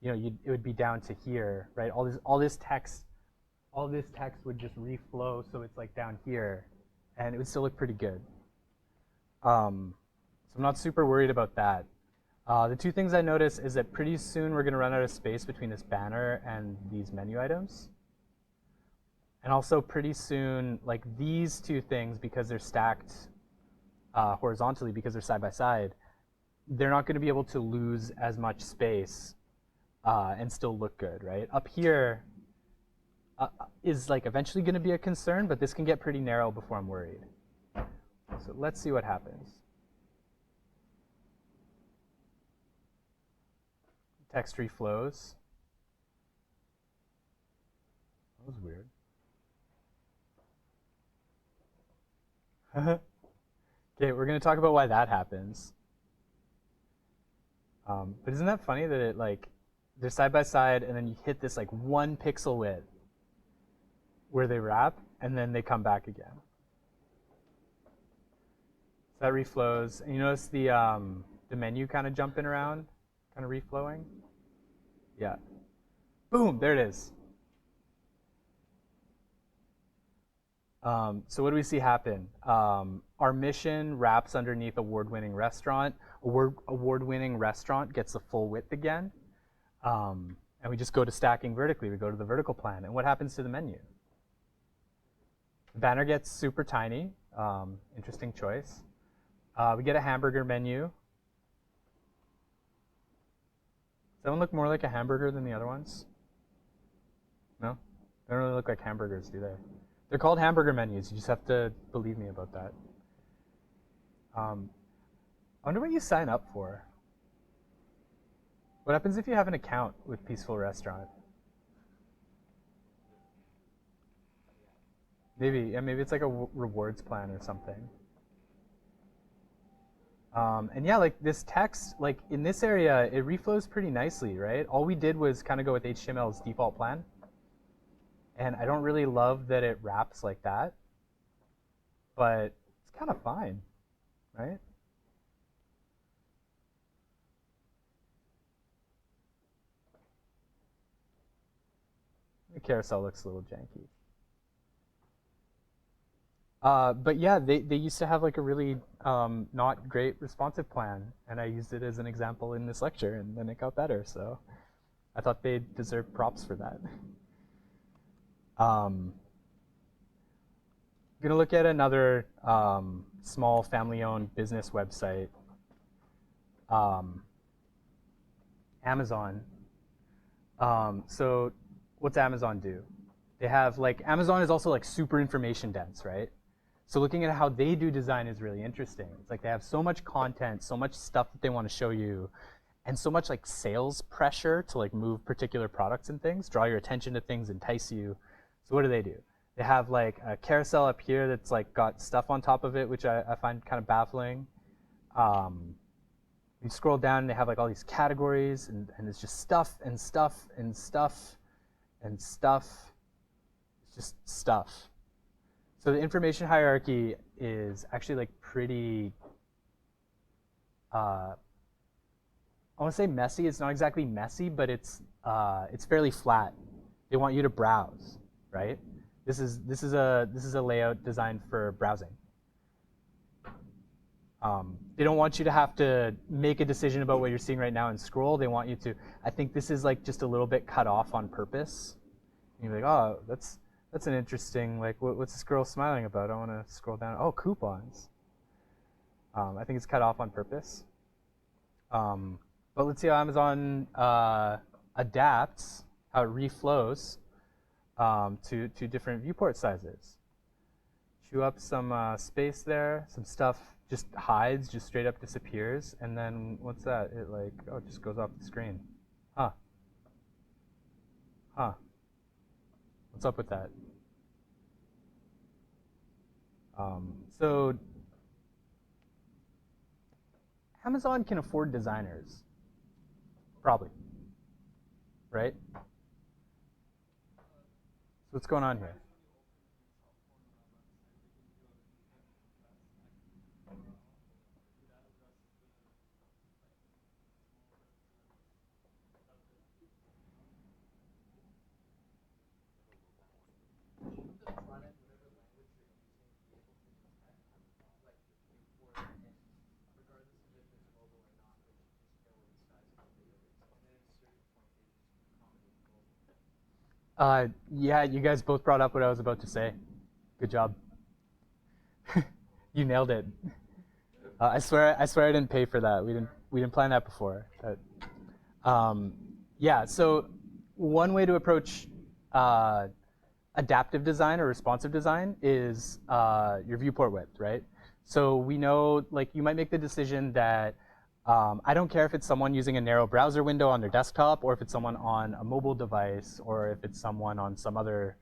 it would be down to here, right? All this text would just reflow, so it's like down here, and it would still look pretty good. So I'm not super worried about that. The two things I notice is that pretty soon we're going to run out of space between this banner and these menu items. And also pretty soon, like these two things, because they're stacked horizontally, because they're side by side, they're not going to be able to lose as much space and still look good, right? Up here is like eventually going to be a concern, but this can get pretty narrow before I'm worried. So let's see what happens. Text reflows. That was weird. Okay, we're going to talk about why that happens. But isn't that funny that it like they're side by side, and then you hit this like 1 pixel width where they wrap, and then they come back again. So that reflows, and you notice the menu kind of jumping around, kind of reflowing. Yeah. Boom, there it is. So what do we see happen? Our mission wraps underneath award-winning restaurant. Award-winning restaurant gets the full width again. And we just go to stacking vertically. We go to the vertical plan. And what happens to the menu? The banner gets super tiny. Interesting choice. We get a hamburger menu. Does that one look more like a hamburger than the other ones? No? They don't really look like hamburgers, do they? They're called hamburger menus. You just have to believe me about that. I wonder what you sign up for. What happens if you have an account with Peaceful Restaurant? Maybe it's like a rewards plan or something. And yeah, like this text, like in this area, it reflows pretty nicely, right? All we did was kind of go with HTML's default plan. And I don't really love that it wraps like that, but it's kind of fine, right? The carousel looks a little janky. But yeah, they used to have like a really not great responsive plan, and I used it as an example in this lecture, and then it got better. So I thought they deserved props for that. Gonna look at another small family-owned business website, Amazon. So what's Amazon do? They have Amazon is also super information dense, right? So looking at how they do design is really interesting. It's like they have so much content, so much stuff that they want to show you, and so much sales pressure to move particular products and things, draw your attention to things, entice you. So what do? They have a carousel up here that's got stuff on top of it, which I find kind of baffling. You scroll down and they have all these categories, and it's just stuff and stuff and stuff and stuff. It's just stuff. So the information hierarchy is actually pretty, I want to say messy. It's not exactly messy, but it's fairly flat. They want you to browse, right? This is a layout designed for browsing. They don't want you to have to make a decision about what you're seeing right now and scroll. They want you to. I think this is just a little bit cut off on purpose. And you're oh, that's an interesting, what's this girl smiling about? I want to scroll down. Oh, coupons. I think it's cut off on purpose. But let's see how Amazon adapts, how it reflows to different viewport sizes. Chew up some space there, some stuff just hides, just straight up disappears, and then what's that? It it just goes off the screen. Huh. What's up with that? So Amazon can afford designers, probably, right? So what's going on here? Yeah, you guys both brought up what I was about to say. Good job. You nailed it. I swear I didn't pay for that. We didn't plan that before. Yeah. So one way to approach adaptive design or responsive design is your viewport width, right? So we know, you might make the decision that I don't care if it's someone using a narrow browser window on their desktop, or if it's someone on a mobile device, or if it's someone on some other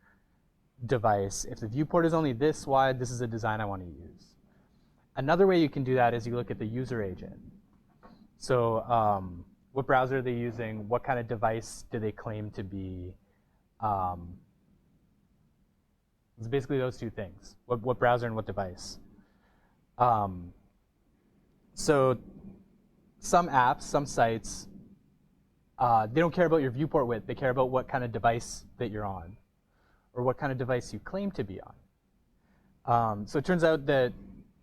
device. If the viewport is only this wide, this is a design I want to use. Another way you can do that is you look at the user agent. So what browser are they using? What kind of device do they claim to be? It's basically those two things. What browser and what device? So some apps, some sites, they don't care about your viewport width. They care about what kind of device that you're on, or what kind of device you claim to be on. So it turns out that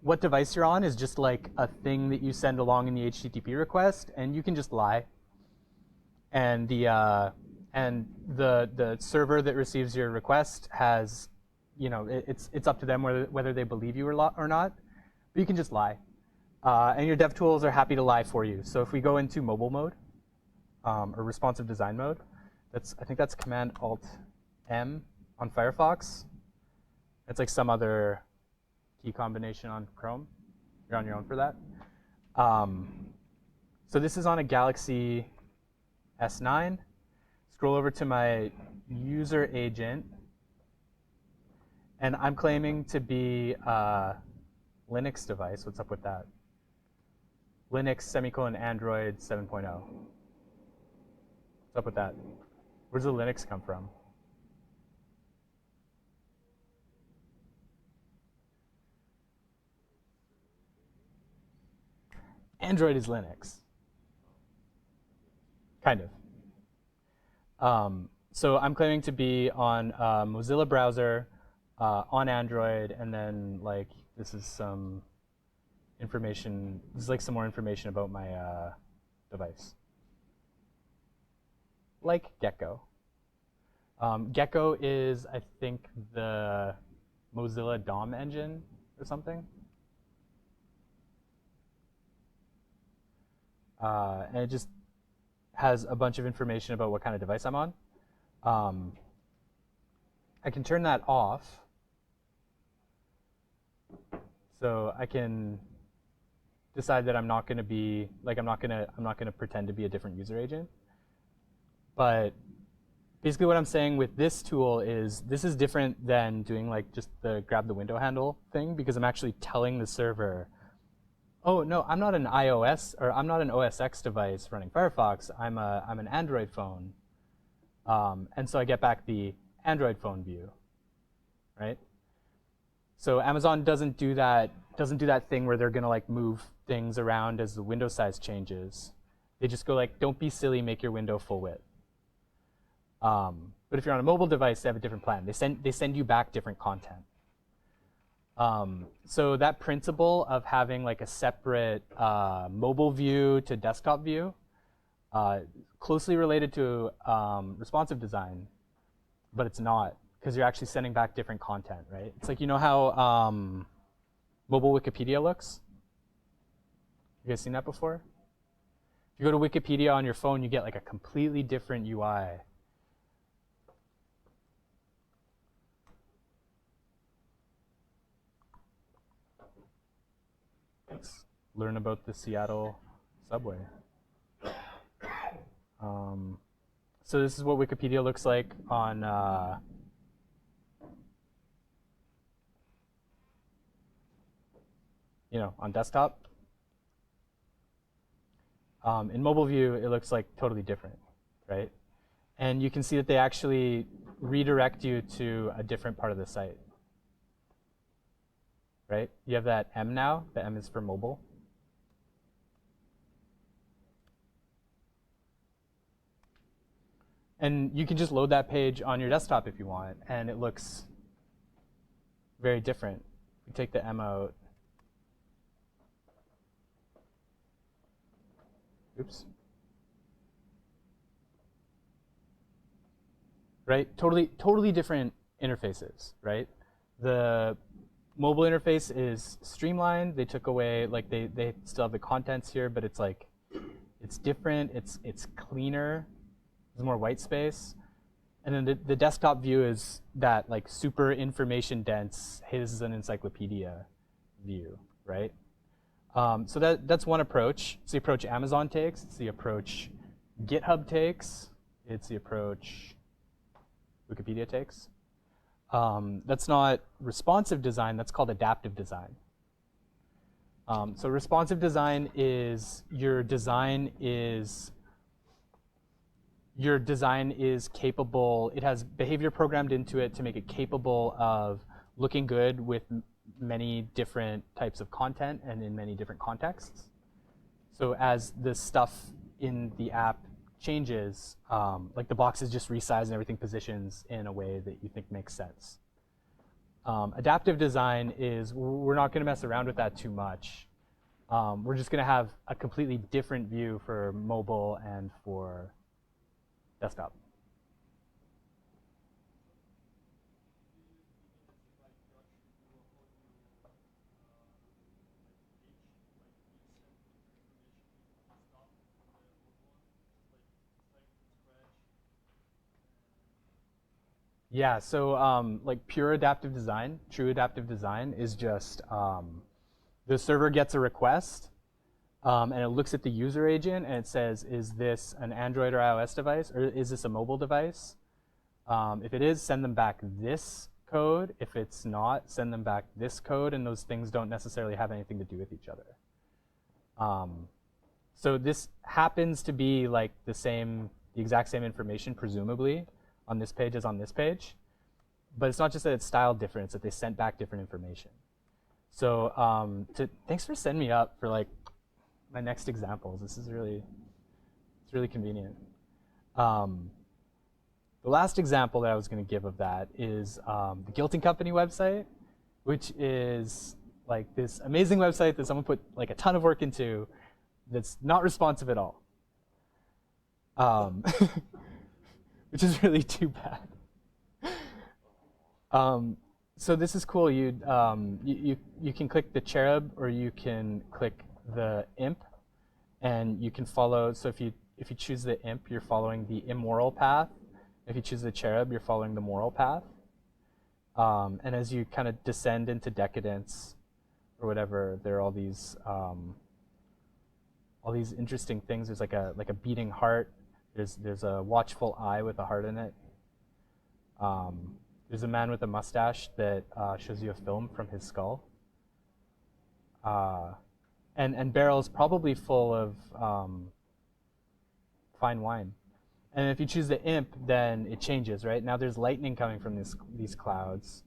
what device you're on is just a thing that you send along in the HTTP request, and you can just lie. And the server that receives your request has, it's up to them whether they believe you or not. But you can just lie. And your dev tools are happy to lie for you. So if we go into mobile mode, or responsive design mode, I think that's Command-Alt-M on Firefox. It's some other key combination on Chrome. You're on your own for that. So this is on a Galaxy S9. Scroll over to my user agent, and I'm claiming to be a Linux device. What's up with that? Linux Android 7.0. What's up with that? Where does the Linux come from? Android is Linux. Kind of. So I'm claiming to be on Mozilla browser, on Android, and then this is some information. This is some more information about my device. like Gecko. Gecko is, I think, the Mozilla DOM engine or something. And it just has a bunch of information about what kind of device I'm on. I can turn that off. So I can decide that I'm not going to be like I'm not going to pretend to be a different user agent. But basically what I'm saying with this tool is this is different than doing like just the grab the window handle thing, because I'm actually telling the server, oh no, I'm not an iOS or I'm not an OS X device running Firefox. I'm an Android phone. And so I get back the Android phone view, right? So Amazon doesn't do that thing where they're gonna like move things around as the window size changes. They just go like, don't be silly, make your window full width. But if you're on a mobile device, they have a different plan. They send you back different content. So that principle of having like a separate mobile view to desktop view, closely related to responsive design, but it's not, because you're actually sending back different content, right? It's like, you know how mobile Wikipedia looks? You guys seen that before? If you go to Wikipedia on your phone, you get like a completely different UI. Let's learn about the Seattle subway. So this is what Wikipedia looks like on on desktop. In mobile view, it looks like totally different, right? And you can see that they actually redirect you to a different part of the site, right? You have that M now. The M is for mobile. And you can just load that page on your desktop if you want, and it looks very different. You take the M out. Oops. Right? Totally different interfaces, right? The mobile interface is streamlined. They took away, like they still have the contents here, but it's like, it's different, it's cleaner, there's more white space. And then the desktop view is that like super information dense, hey, this is an encyclopedia view, right? So that's one approach. It's the approach Amazon takes. It's the approach GitHub takes. It's the approach Wikipedia takes. That's not responsive design. That's called adaptive design. So responsive design is your design is capable. It has behavior programmed into it to make it capable of looking good with many different types of content and in many different contexts. So as the stuff in the app changes, like the box is just resized and everything positions in a way that you think makes sense. Adaptive design is, we're not going to mess around with that too much. We're just going to have a completely different view for mobile and for desktop. Yeah, so like pure adaptive design, true adaptive design is just the server gets a request and it looks at the user agent and it says, is this an Android or iOS device, or is this a mobile device? If it is, send them back this code. If it's not, send them back this code, and those things don't necessarily have anything to do with each other. So this happens to be like the exact same information, presumably, on this page as on this page. But it's not just that it's styled different, it's that they sent back different information. So thanks for setting me up for like my next examples. This is really convenient. The last example that I was going to give of that is the Guilt and Company website, which is like this amazing website that someone put like a ton of work into that's not responsive at all. which is really too bad. So this is cool. You can click the cherub or you can click the imp, and you can follow. So if you choose the imp, you're following the immoral path. If you choose the cherub, you're following the moral path. And as you kind of descend into decadence or whatever, there are all these interesting things. There's like a beating heart. There's a watchful eye with a heart in it. There's a man with a mustache that shows you a film from his skull. And barrels probably full of fine wine. And if you choose the imp, then it changes, right? Now there's lightning coming from these clouds.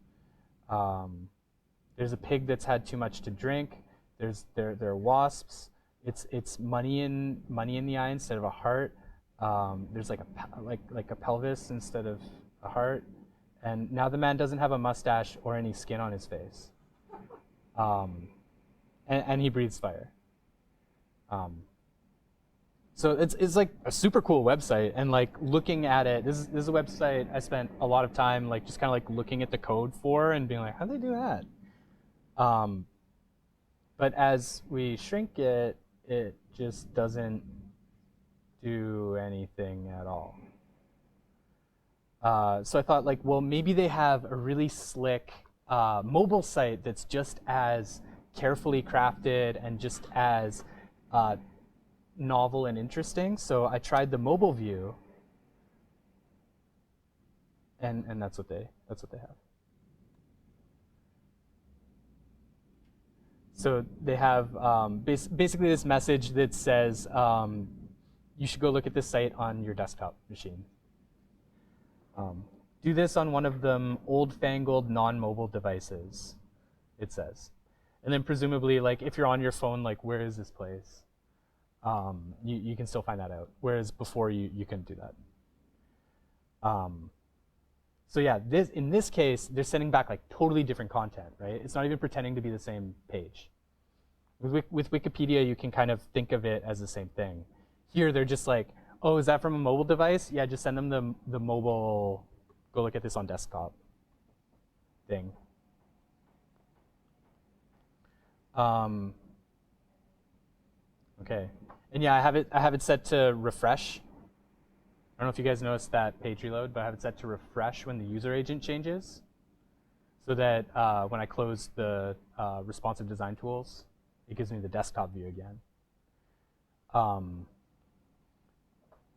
There's a pig that's had too much to drink. There are wasps. It's money in the eye instead of a heart. There's like a pelvis instead of a heart. And now the man doesn't have a mustache or any skin on his face. And he breathes fire. So it's like a super cool website, and like looking at it, this is a website I spent a lot of time like just kind of like looking at the code for and being like, how do they do that? But as we shrink it, it just doesn't do anything at all. So I thought like, well, maybe they have a really slick mobile site that's just as carefully crafted and just as novel and interesting. So I tried the mobile view, and that's what they have. So they have basically this message that says you should go look at this site on your desktop machine. Do this on one of them old-fangled non-mobile devices, it says. And then presumably, like if you're on your phone, like where is this place? You can still find that out. Whereas before you couldn't do that. So yeah, in this case, they're sending back like totally different content, right? It's not even pretending to be the same page. With Wikipedia, you can kind of think of it as the same thing. Here, they're just like, oh, is that from a mobile device? Yeah, just send them the mobile, go look at this on desktop thing. Okay, and yeah, I have it set to refresh. I don't know if you guys noticed that page reload, but I have it set to refresh when the user agent changes, so that when I close the responsive design tools, it gives me the desktop view again.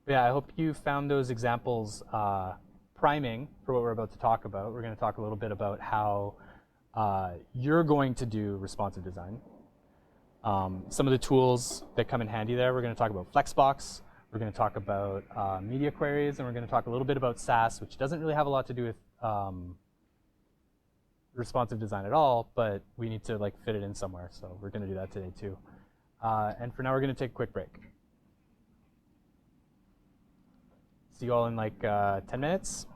Yeah, I hope you found those examples priming for what we're about to talk about. We're going to talk a little bit about how you're going to do responsive design. Some of the tools that come in handy there, we're going to talk about Flexbox, we're going to talk about media queries, and we're going to talk a little bit about Sass, which doesn't really have a lot to do with responsive design at all, but we need to like fit it in somewhere, so we're going to do that today too. And for now, we're going to take a quick break. See you all in like 10 minutes.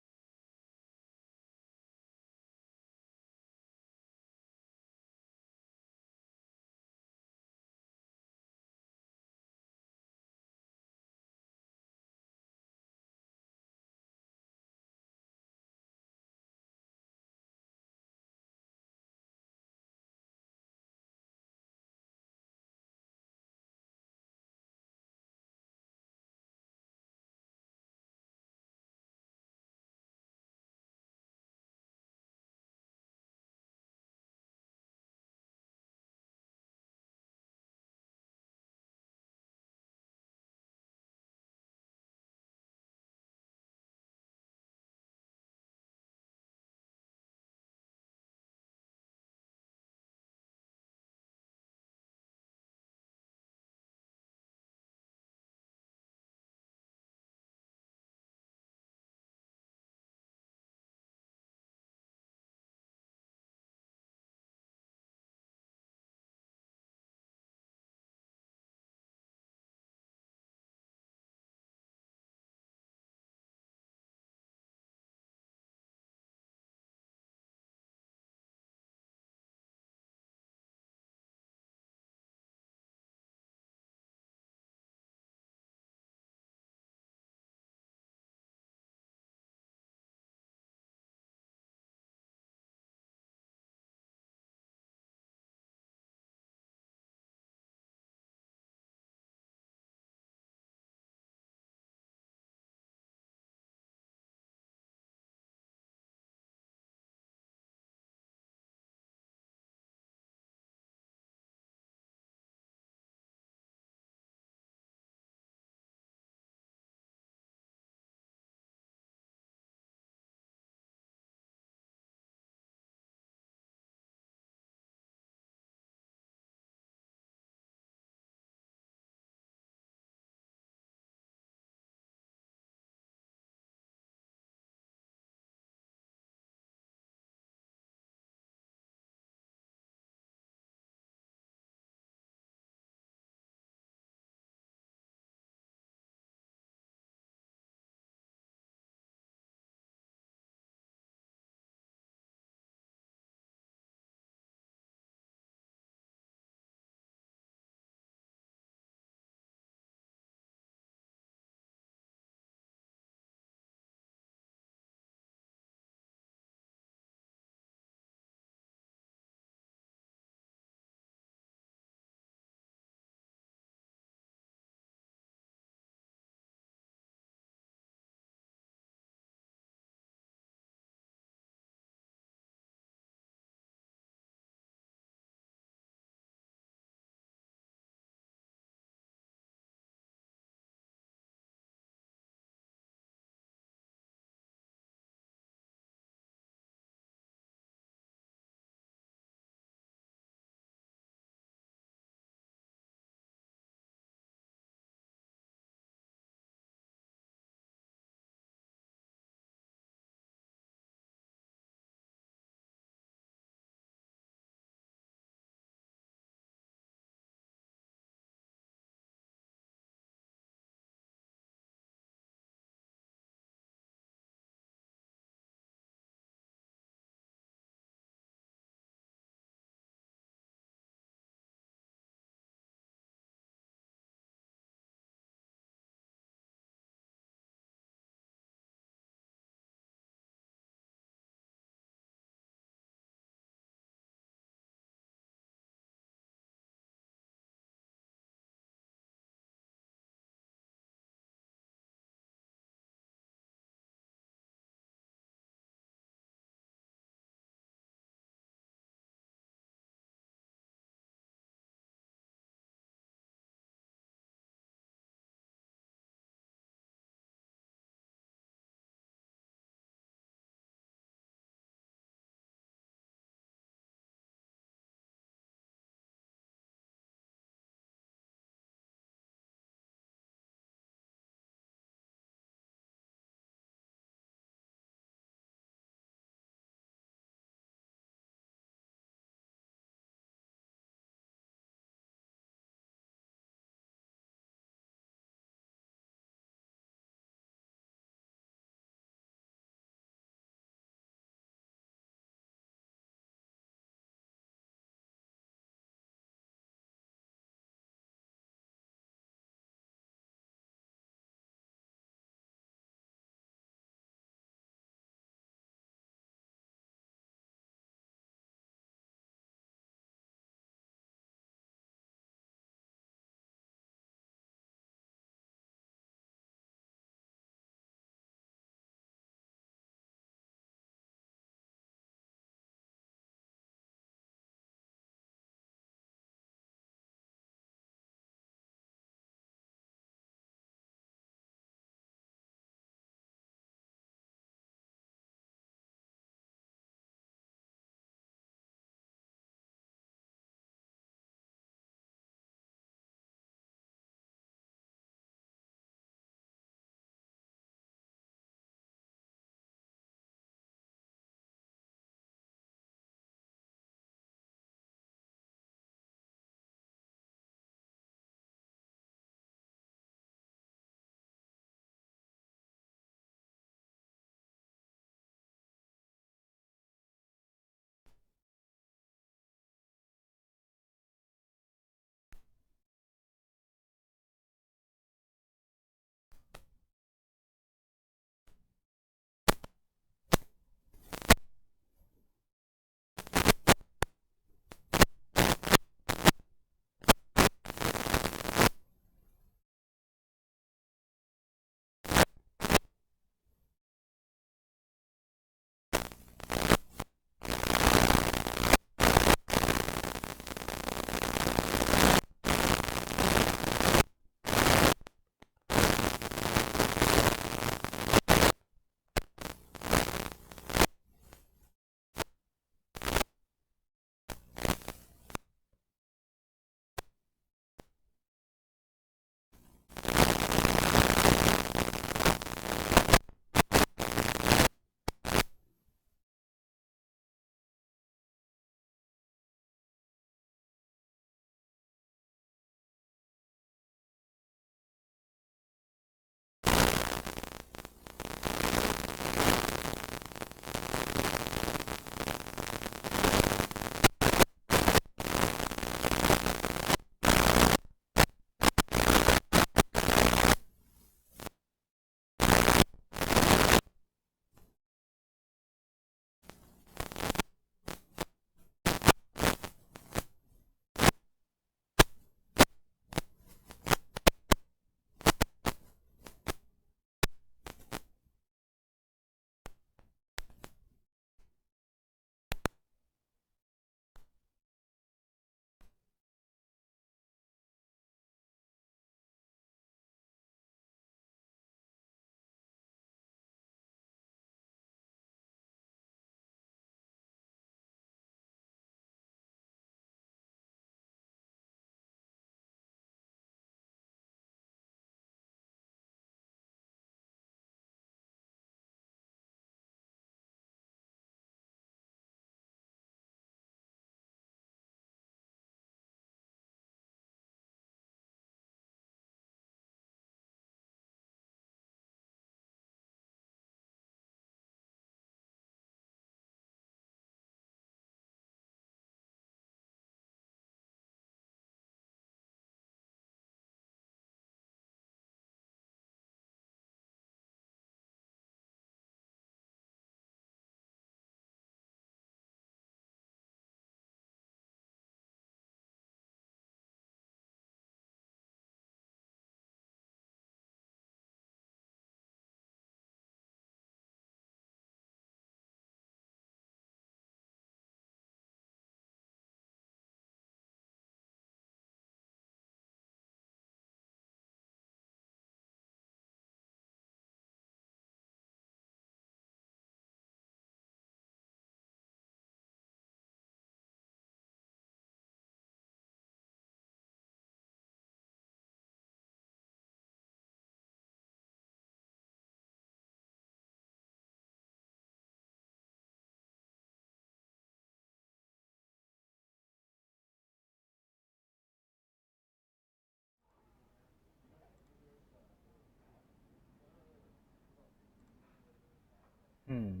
Hmm.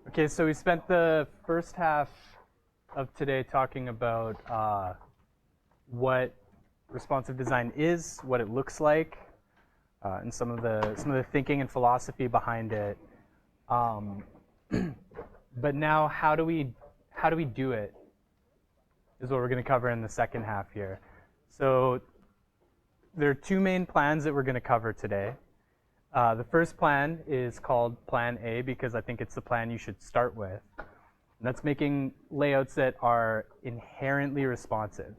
Okay, so we spent the first half of today talking about what responsive design is, what it looks like, and some of the thinking and philosophy behind it. But now, how do we do it? Is what we're going to cover in the second half here. So there are two main plans that we're going to cover today. The first plan is called Plan A because I think it's the plan you should start with. And that's making layouts that are inherently responsive.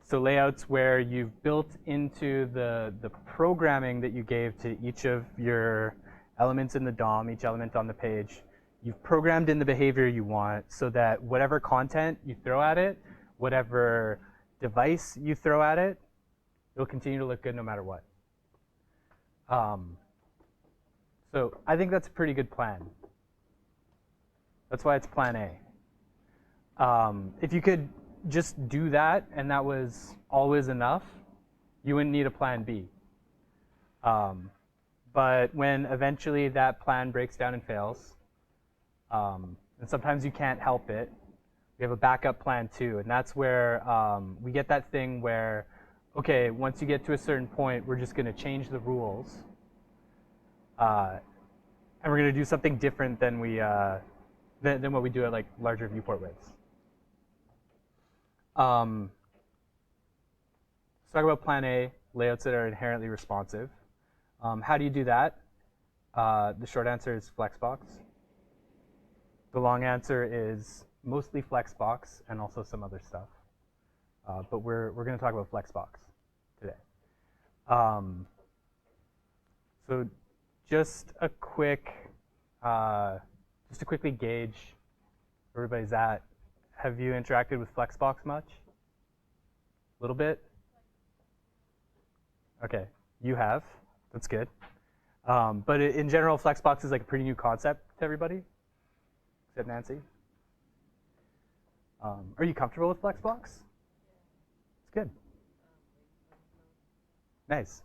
So layouts where you've built into the programming that you gave to each of your elements in the DOM, each element on the page, you've programmed in the behavior you want so that whatever content you throw at it, whatever device you throw at it, it'll continue to look good no matter what. So I think that's a pretty good plan. That's why it's Plan A. If you could just do that and that was always enough, you wouldn't need a Plan B. But when eventually that plan breaks down and fails, and sometimes you can't help it, we have a backup plan too. And that's where we get that thing where, okay, once you get to a certain point, we're just going to change the rules. And we're going to do something different than than what we do at like larger viewport widths. Let's talk about Plan A, layouts that are inherently responsive. How do you do that? The short answer is Flexbox. The long answer is mostly Flexbox and also some other stuff. But we're going to talk about Flexbox today. So just a quickly gauge where everybody's at. Have you interacted with Flexbox much? A little bit? Okay, you have. That's good. But in general, Flexbox is like a pretty new concept to everybody, except Nancy. Are you comfortable with Flexbox? It's good. Nice.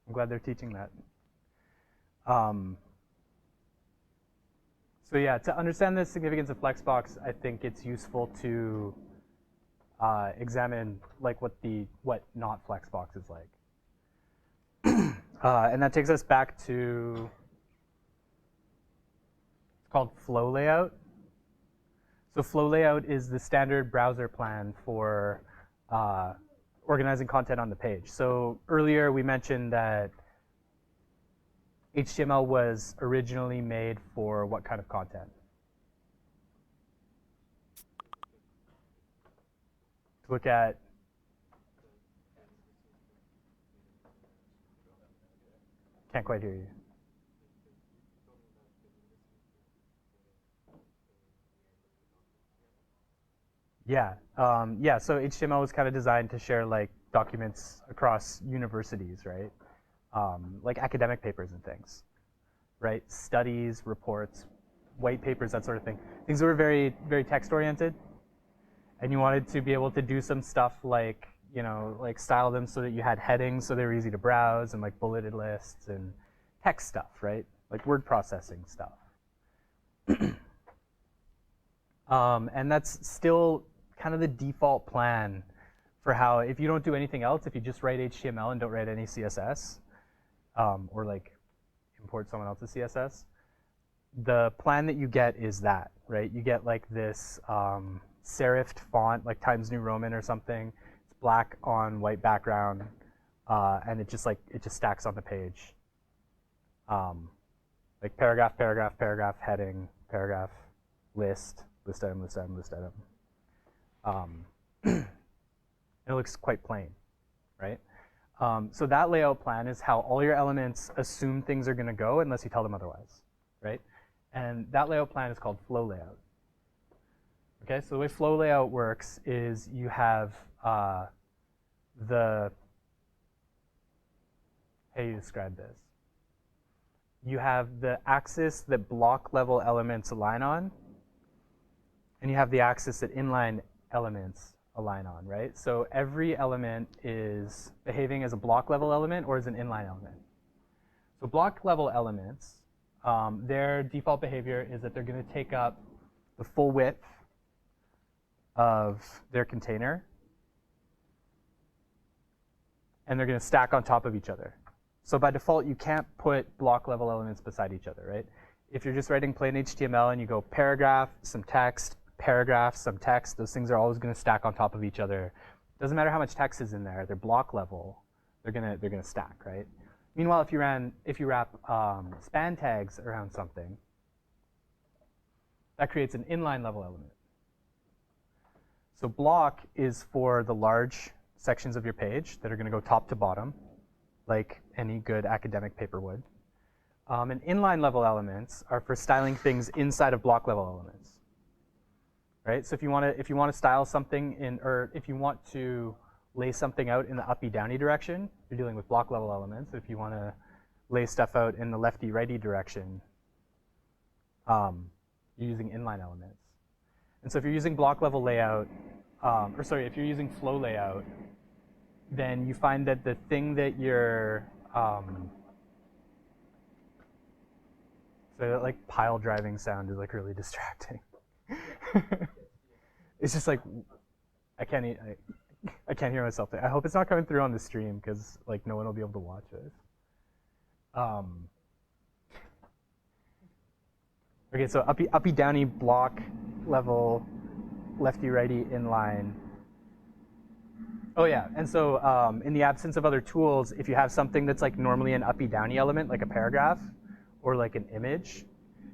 I'm glad they're teaching that. So yeah, to understand the significance of Flexbox, I think it's useful to examine like what not Flexbox is like. And that takes us back to, it's called Flow Layout. So Flow Layout is the standard browser plan for organizing content on the page. So earlier we mentioned that HTML was originally made for what kind of content? To look at can't quite hear you. Yeah, yeah. So HTML was kind of designed to share like documents across universities, right? Like academic papers and things, right? Studies, reports, white papers, that sort of thing. Things that were very, very text-oriented, and you wanted to be able to do some stuff like, you know, like style them so that you had headings so they were easy to browse, and like bulleted lists and text stuff, right? Like word processing stuff. And that's still kind of the default plan for how, if you don't do anything else, if you just write HTML and don't write any CSS, or like import someone else's CSS, the plan that you get is that, right? You get like this serifed font, like Times New Roman or something. It's black on white background, and it just stacks on the page. Like paragraph, paragraph, paragraph, heading, paragraph, list, list item, list item, list item. And it looks quite plain, right? So that layout plan is how all your elements assume things are going to go unless you tell them otherwise, right? And that layout plan is called Flow Layout. Okay, so the way flow layout works is you have the, how do you describe this? You have the axis that block level elements align on, and you have the axis that inline elements align on, right? So every element is behaving as a block level element or as an inline element. So block level elements, their default behavior is that they're going to take up the full width of their container, and they're going to stack on top of each other. So by default, you can't put block level elements beside each other, right? If you're just writing plain HTML and you go paragraph, some text, paragraph, some text, those things are always going to stack on top of each other. Doesn't matter how much text is in there; they're block level. They're gonna stack, right? Meanwhile, if you wrap span tags around something, that creates an inline level element. So block is for the large sections of your page that are going to go top to bottom, like any good academic paper would. And inline level elements are for styling things inside of block level elements. Right? So if you want to style something in, or if you want to lay something out in the uppy downy direction, you're dealing with block level elements. If you want to lay stuff out in the lefty righty direction, you're using inline elements. And so if you're using block level layout, if you're using flow layout, then you find that the thing that you're, so that like pile driving sound is like really distracting. It's just like, I can't hear myself. I hope it's not coming through on the stream because like no one will be able to watch this. Okay, so uppy downy block level, lefty righty inline. Oh yeah, and so in the absence of other tools, if you have something that's like normally an uppy downy element, like a paragraph or like an image,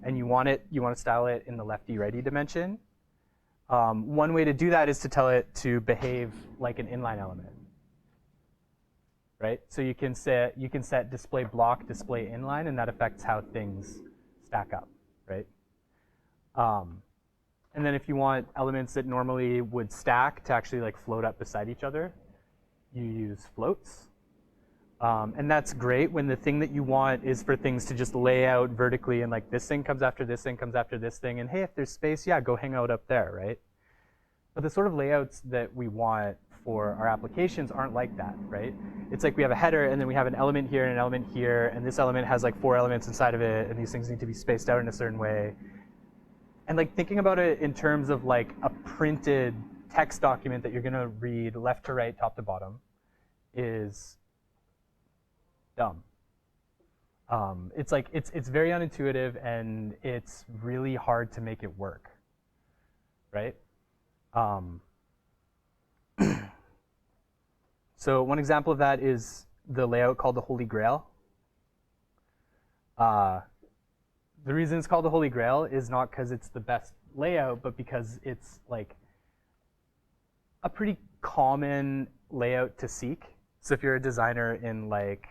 and you want to style it in the lefty righty dimension, one way to do that is to tell it to behave like an inline element, right? So you can set display block, display inline, and that affects how things stack up, right? And then if you want elements that normally would stack to actually like float up beside each other, you use floats. And that's great when the thing that you want is for things to just lay out vertically and like this thing comes after this thing comes after this thing. And hey, if there's space, yeah, go hang out up there, right? But the sort of layouts that we want for our applications aren't like that, right? It's like we have a header and then we have an element here and an element here, and this element has like 4 elements inside of it, and these things need to be spaced out in a certain way. And like thinking about it in terms of like a printed text document that you're going to read left to right, top to bottom, is dumb. It's like it's very unintuitive and it's really hard to make it work, right? So one example of that is the layout called the Holy Grail. The reason it's called the Holy Grail is not because it's the best layout, but because it's like a pretty common layout to seek. So if you're a designer in like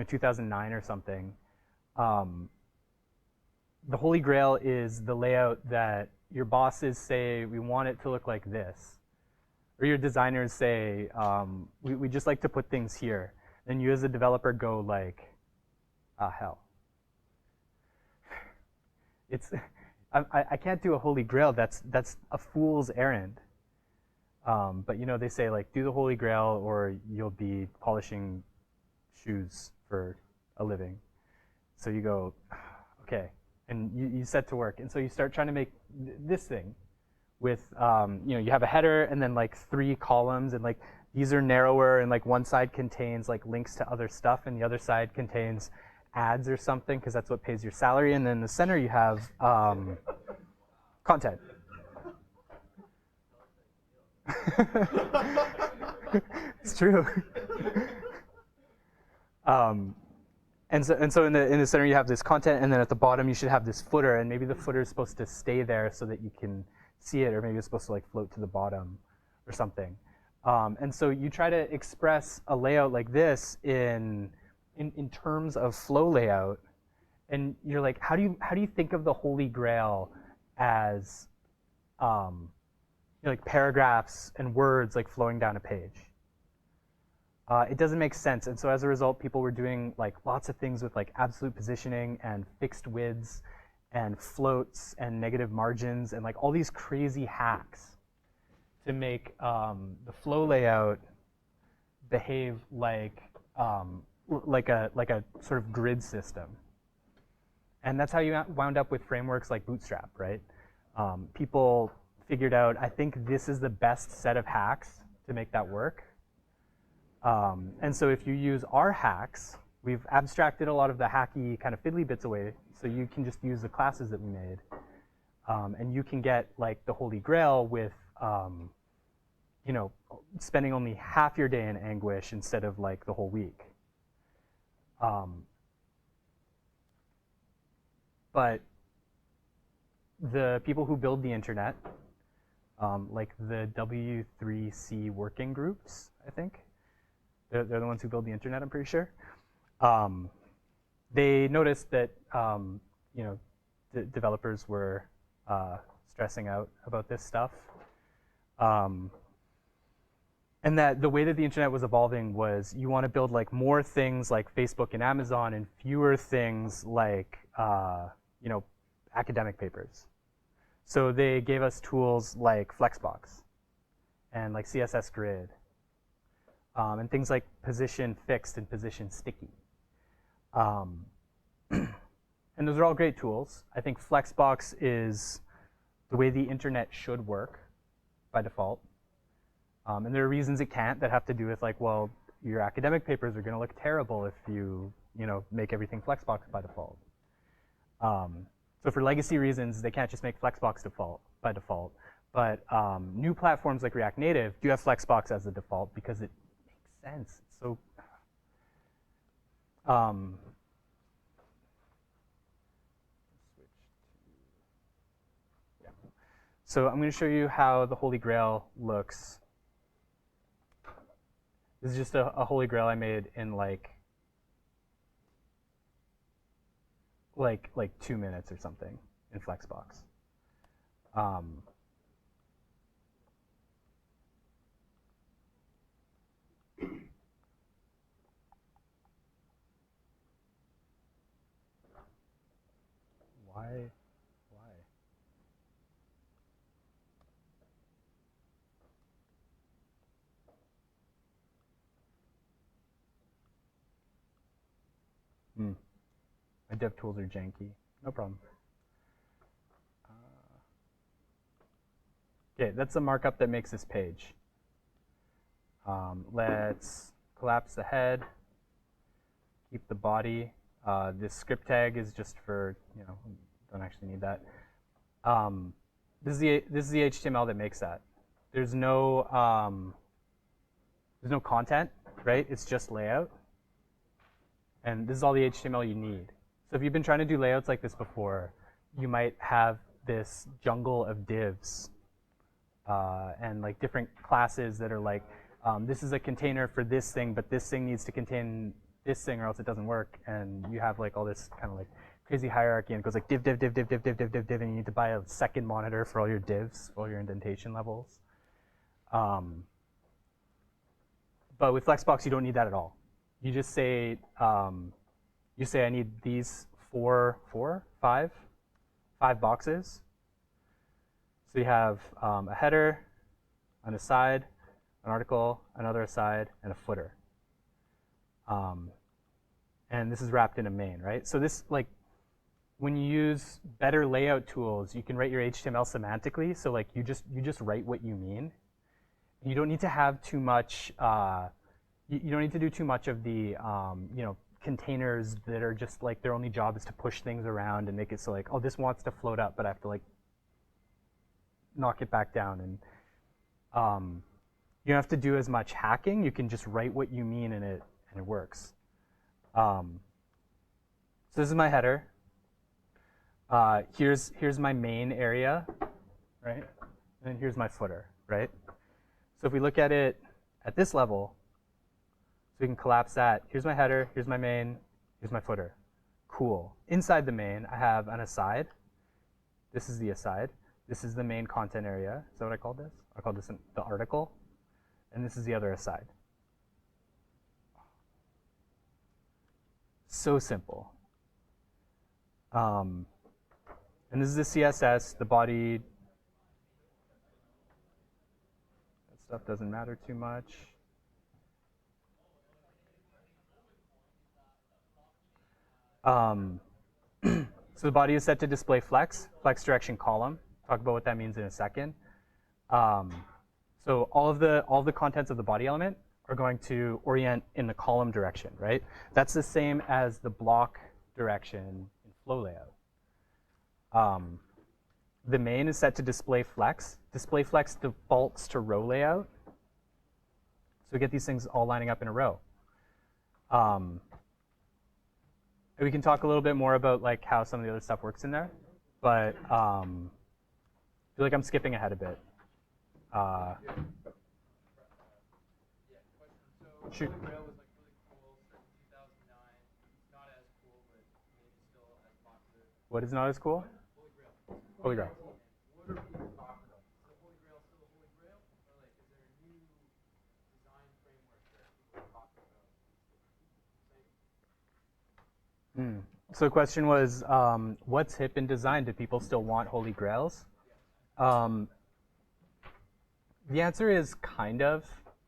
2009 or something, the Holy Grail is the layout that your bosses say, we want it to look like this. Or your designers say, we just like to put things here. Then you as a developer go like, hell. I can't do a Holy Grail. That's a fool's errand. But they say like, do the Holy Grail or you'll be polishing shoes for a living. So you go, okay, and you set to work. And so you start trying to make this thing with, you have a header and then like 3 columns, and like these are narrower, and like one side contains like links to other stuff and the other side contains ads or something because that's what pays your salary. And then in the center you have content. It's true. And so in the center you have this content, and then at the bottom you should have this footer, and maybe the footer is supposed to stay there so that you can see it, or maybe it's supposed to like float to the bottom or something. And so you try to express a layout like this in terms of flow layout, and you're like, how do you think of the Holy Grail as like paragraphs and words like flowing down a page. It doesn't make sense, and so as a result, people were doing like lots of things with like absolute positioning and fixed widths and floats and negative margins and like all these crazy hacks to make the flow layout behave like a sort of grid system. And that's how you wound up with frameworks like Bootstrap, right? People figured out, I think this is the best set of hacks to make that work. And so if you use our hacks, we've abstracted a lot of the hacky kind of fiddly bits away, so you can just use the classes that we made. And you can get like the Holy Grail with you know, spending only half your day in Anguish instead of like the whole week. But the people who build the internet, like the W3C working groups, I think, they're the ones who build the internet, I'm pretty sure. They noticed that you know, the developers were stressing out about this stuff. And that the way that the internet was evolving was you want to build like more things like Facebook and Amazon and fewer things like you know, academic papers. So they gave us tools like Flexbox and like CSS Grid and things like position fixed and position sticky. And those are all great tools. I think Flexbox is the way the internet should work by default. And there are reasons it can't that have to do with like, well, your academic papers are going to look terrible if you know, make everything Flexbox by default. So for legacy reasons, they can't just make Flexbox by default. But new platforms like React Native do have Flexbox as the default because it makes sense. It's so So I'm going to show you how the Holy Grail looks. This is just a Holy Grail I made in like 2 minutes or something in Flexbox. Why? My dev tools are janky. No problem. Okay, that's the markup that makes this page. Let's collapse the head, keep the body. This script tag is just for, you know, don't actually need that. This is the HTML that makes that. There's no content, right? It's just layout. And this is all the HTML you need. So if you've been trying to do layouts like this before, you might have this jungle of divs and like different classes that are like, this is a container for this thing, but this thing needs to contain this thing or else it doesn't work. And you have like all this kind of like crazy hierarchy, and it goes like div, div, div, div, div, div, div, div, div, and you need to buy a second monitor for all your divs, for all your indentation levels. But with Flexbox, you don't need that at all. You just say, I need these five boxes. So you have a header, an aside, an article, another aside, and a footer. And this is wrapped in a main, right? So this, like, when you use better layout tools, you can write your HTML semantically. So like you just write what you mean. You don't need to have too much. You don't need to do too much of the you know, containers that are just like their only job is to push things around and make it so like, oh, this wants to float up, but I have to like knock it back down. And you don't have to do as much hacking. You can just write what you mean and it works. So this is my header. Here's my main area, right? And here's my footer, right? So if we look at it at this level, so we can collapse that. Here's my header, here's my main, here's my footer. Cool. Inside the main, I have an aside. This is the aside. This is the main content area. Is that what I called this? I called this the article. And this is the other aside. So simple. And this is the CSS, the body. That stuff doesn't matter too much. So the body is set to display flex direction column. Talk about what that means in a second. So all of the contents of the body element are going to orient in the column direction, right? That's the same as the block direction in flow layout. The main is set to display flex. Display flex defaults to row layout. So we get these things all lining up in a row. We can talk a little bit more about like how some of the other stuff works in there, but I feel like I'm skipping ahead a bit. Shoot. What is not as cool? Holy Grail. So the question was, what's hip in design? Do people still want Holy Grails? The answer is kind of.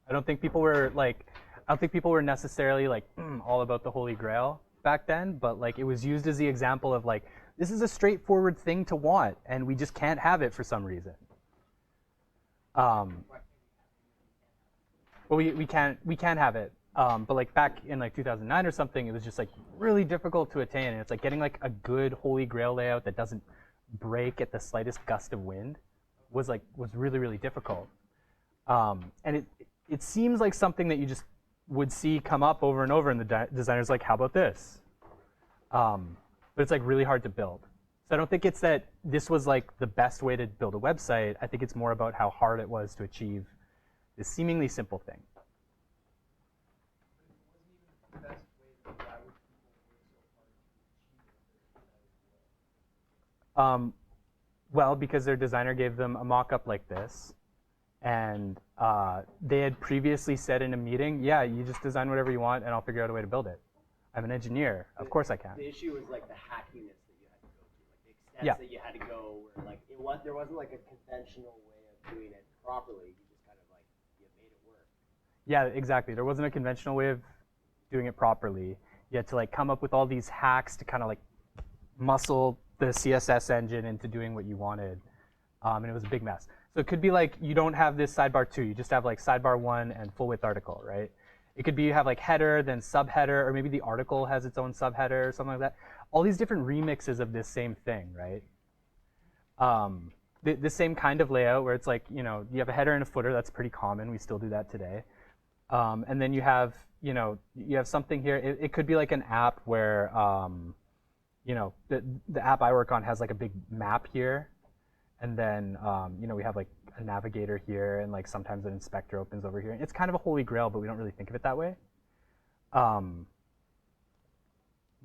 I don't think people were necessarily like all about the Holy Grail back then, but like it was used as the example of like, this is a straightforward thing to want, and we just can't have it for some reason. Well, we can't have it. But like back in like 2009 or something, it was just like really difficult to attain, and it's like getting like a good Holy Grail layout that doesn't break at the slightest gust of wind was really, really difficult. And it seems like something that you just would see come up over and over, and the designer's like, how about this? But it's like really hard to build. So I don't think it's that this was like the best way to build a website. I think it's more about how hard it was to achieve this seemingly simple thing. Well, because their designer gave them a mock-up like this, and they had previously said in a meeting, yeah, you just design whatever you want, and I'll figure out a way to build it. I'm an engineer. Of course I can. The issue was like the hackiness that you had to go to, like the extent that you had to go, where like there wasn't like a conventional way of doing it properly. You just kind of like you made it work. Yeah, exactly. There wasn't a conventional way of doing it properly. You had to like come up with all these hacks to kind of like muscle the CSS engine into doing what you wanted, and it was a big mess. So it could be like you don't have this sidebar 2, you just have like sidebar 1 and full width article, right? It could be you have like header, then subheader, or maybe the article has its own subheader or something like that. All these different remixes of this same thing, right? The same kind of layout where it's like, you know, you have a header and a footer. That's pretty common. We still do that today. And then you have, you know, you have something here. It could be like an app where, you know, the app I work on has like a big map here. And then, you know, we have like a navigator here, and like sometimes an inspector opens over here. It's kind of a holy grail, but we don't really think of it that way. But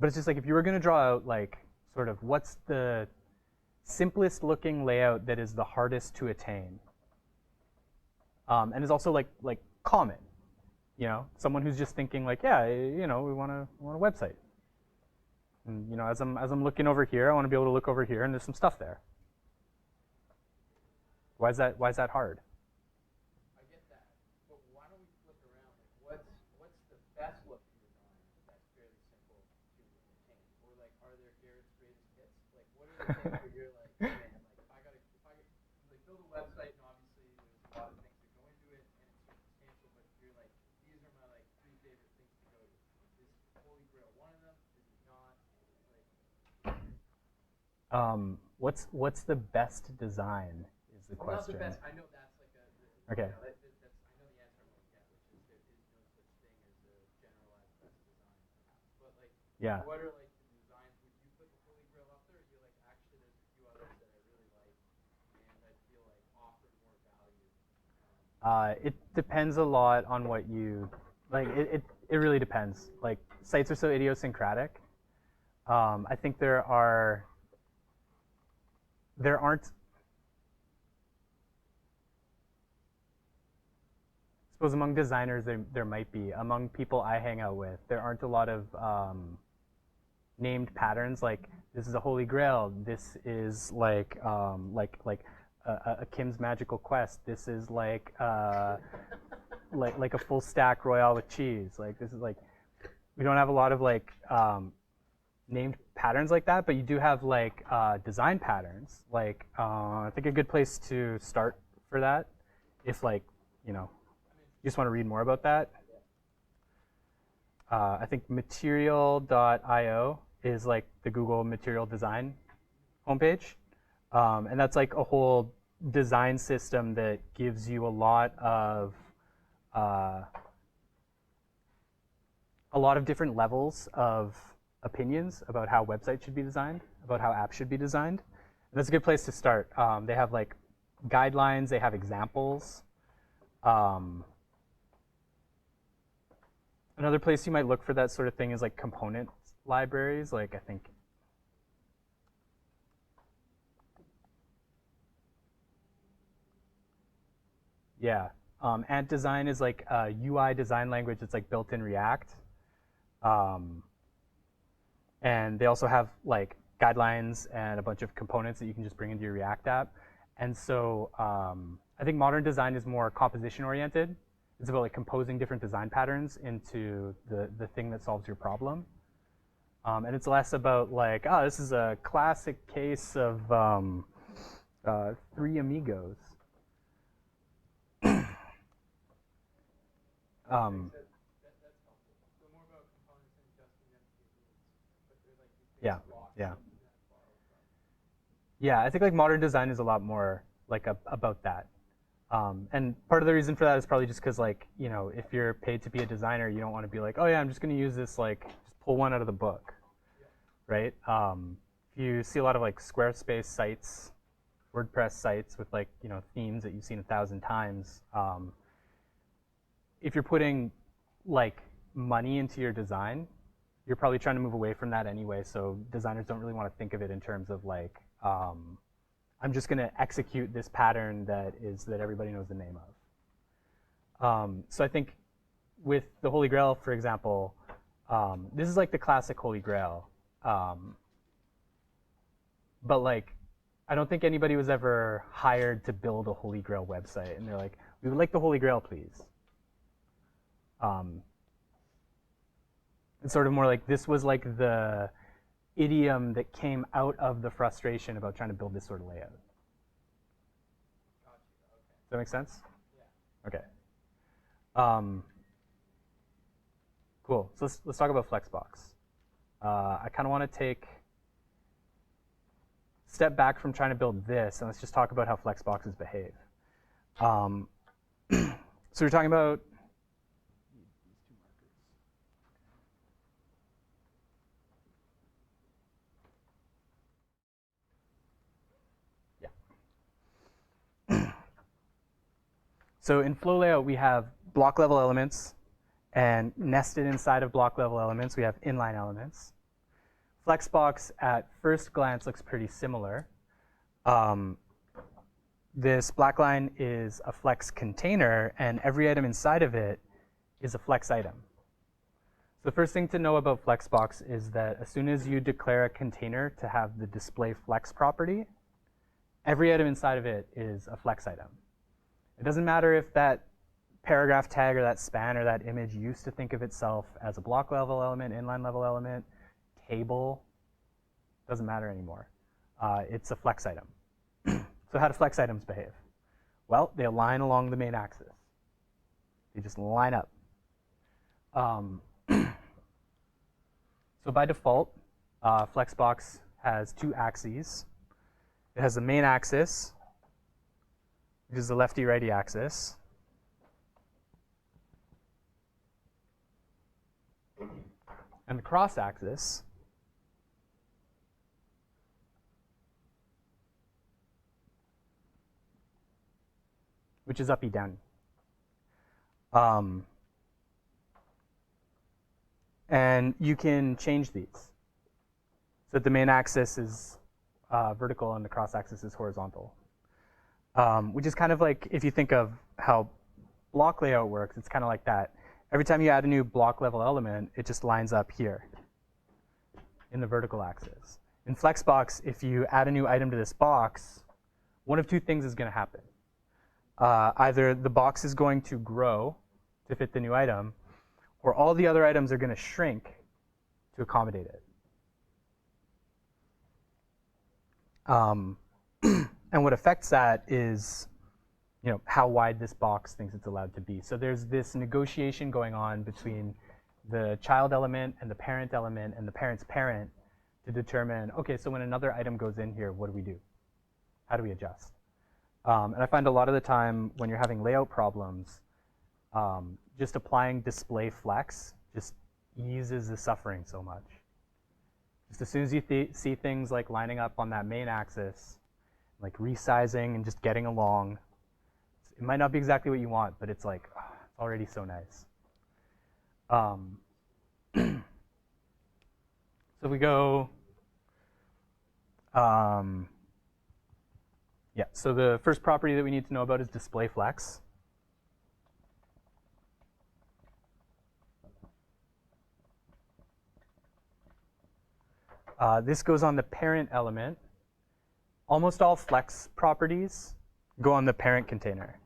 it's just like if you were going to draw out like sort of what's the simplest looking layout that is the hardest to attain, and is also like common, you know, someone who's just thinking like, yeah, you know, we want a website. And, you know, as I'm looking over here, I want to be able to look over here, and there's some stuff there. Why is that hard? I get that, but why don't we flip around? Like, what's the best looking design that's fairly simple to attain? Or like, are there Garrett's greatest hits? Like, what are the things where you're like, man, like if I like build a website, and obviously there's a lot of things that go into it, and it's substantial, but you're like, these are my like 3 favorite things to go to. Is Holy Grail one of them? Is it not? Like, What's the best design? The question. Not the best. I know that's like okay. You know, that's, I know the answer I'm going to get, which is there is no such thing as a generalized best design, perhaps. But like, yeah. What are like the designs? Would you put the Holy Grail up there, or you're like, actually, there's a few others that I really like, and I feel like offer more value? It depends a lot on what you like. It really depends. Like sites are so idiosyncratic. I think there aren't suppose among designers there might be. Among people I hang out with, there aren't a lot of named patterns like this is a holy grail. This is like a Kim's Magical Quest. This is like a full stack royale with cheese. Like this is like we don't have a lot of like named patterns like that, but you do have like design patterns. Like I think a good place to start for that, if like you just want to read more about that. I think material.io is like the Google material design homepage. And that's like a whole design system that gives you a lot of different levels of opinions about how websites should be designed, about how apps should be designed. And that's a good place to start. They have like guidelines, they have examples. Another place you might look for that sort of thing is like component libraries. Like I think Ant Design is like a UI design language that's like built in React. And they also have like guidelines and a bunch of components that you can just bring into your React app. And so I think modern design is more composition oriented. It's about like composing different design patterns into the thing that solves your problem. And it's less about like, oh, this is a classic case of three amigos. That's helpful. So more about components and adjusting them to your needs. But they're like these basic blocks that you can borrow from. Yeah, I think like modern design is a lot more like about that. And part of the reason for that is probably just because like, if you're paid to be a designer, you don't want to be like, oh yeah, I'm just going to use this, like just pull one out of the book, right? You see a lot of like Squarespace sites, WordPress sites with like, themes that you've seen 1,000 times. If you're putting like money into your design, you're probably trying to move away from that anyway. So designers don't really want to think of it in terms of like, I'm just going to execute this pattern that everybody knows the name of. So I think with the Holy Grail, for example, this is like the classic Holy Grail. But like, I don't think anybody was ever hired to build a Holy Grail website. And they're like, we would like the Holy Grail, please. It's sort of more like this was like the idiom that came out of the frustration about trying to build this sort of layout. Gotcha. Okay. Does that make sense? Yeah. Okay. Cool. So let's talk about Flexbox. I kind of want to step back from trying to build this, and let's just talk about how Flexboxes behave. So we're talking about So in flow layout, we have block level elements, and nested inside of block level elements, we have inline elements. Flexbox at first glance looks pretty similar. This black line is a flex container, and every item inside of it is a flex item. So the first thing to know about Flexbox is that as soon as you declare a container to have the display flex property, every item inside of it is a flex item. It doesn't matter if that paragraph tag or that span or that image used to think of itself as a block level element, inline level element, table, doesn't matter anymore. It's a flex item. So how do flex items behave? Well, they align along the main axis. They just line up. So by default, Flexbox has two axes. It has the main axis, which is the lefty-righty axis. And the cross axis, which is uppy downy. And you can change these. So the main axis is vertical and the cross axis is horizontal. Which is kind of like if you think of how block layout works, it's kind of like that. Every time you add a new block level element, it just lines up here in the vertical axis. In Flexbox, if you add a new item to this box, one of two things is going to happen. Either the box is going to grow to fit the new item, or all the other items are going to shrink to accommodate it. And what affects that is, how wide this box thinks it's allowed to be. So there's this negotiation going on between the child element and the parent element and the parent's parent to determine, okay, so when another item goes in here, what do we do? How do we adjust? And I find a lot of the time when you're having layout problems, just applying display flex just eases the suffering so much. Just as soon as you see things like lining up on that main axis, like resizing and just getting along, it might not be exactly what you want, but it's like, it's already so nice. So we go, so the first property that we need to know about is display flex. This goes on the parent element. Almost all flex properties go on the parent container.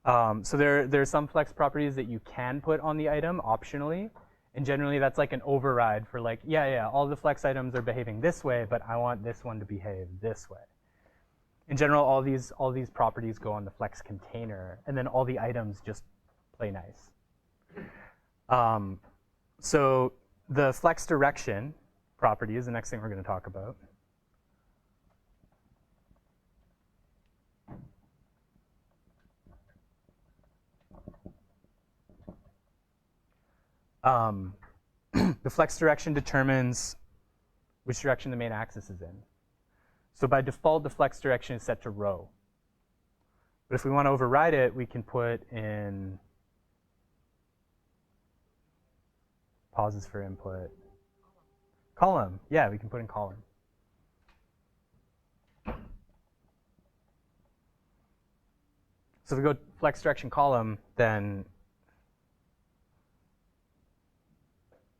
So there's some flex properties that you can put on the item optionally, and generally that's like an override for like, all the flex items are behaving this way, but I want this one to behave this way. In general, all these properties go on the flex container, and then all the items just play nice. So the flex direction property is the next thing we're going to talk about. The flex direction determines which direction the main axis is in. So by default, the flex direction is set to row. But if we want to override it, we can put in pauses for input. Column. Yeah, we can put in column. So if we go flex direction column, then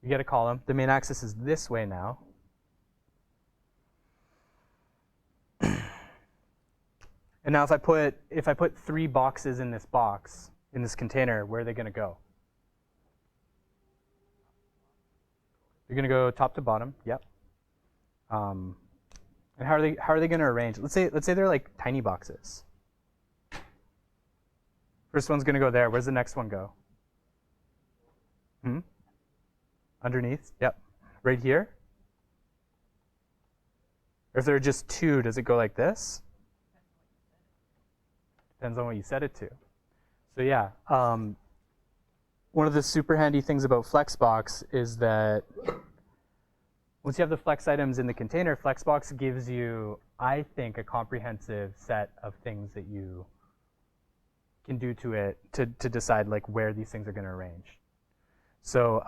you get a column. The main axis is this way now. And now if I put 3 boxes in this box, in this container, where are they going to go? They're going to go top to bottom. Yep. And how are they going to arrange? Let's say they're like tiny boxes. First one's going to go there. Where's the next one go? Underneath. Yep. Right here. Or if there are just 2, does it go like this? Depends on what you set it to. So yeah, one of the super handy things about Flexbox is that once you have the flex items in the container, Flexbox gives you, I think, a comprehensive set of things that you can do to it to decide like where these things are going to arrange. So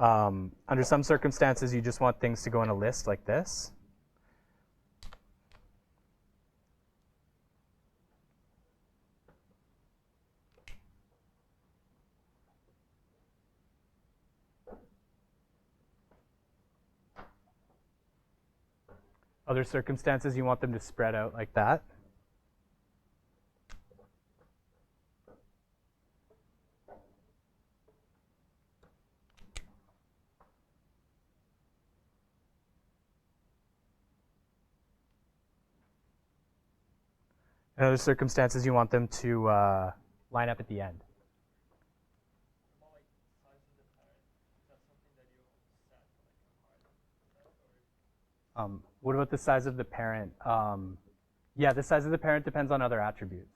under some circumstances, you just want things to go in a list like this. Other circumstances, you want them to spread out like that. In other circumstances, you want them to line up at the end. What about the size of the parent? Yeah, the size of the parent depends on other attributes.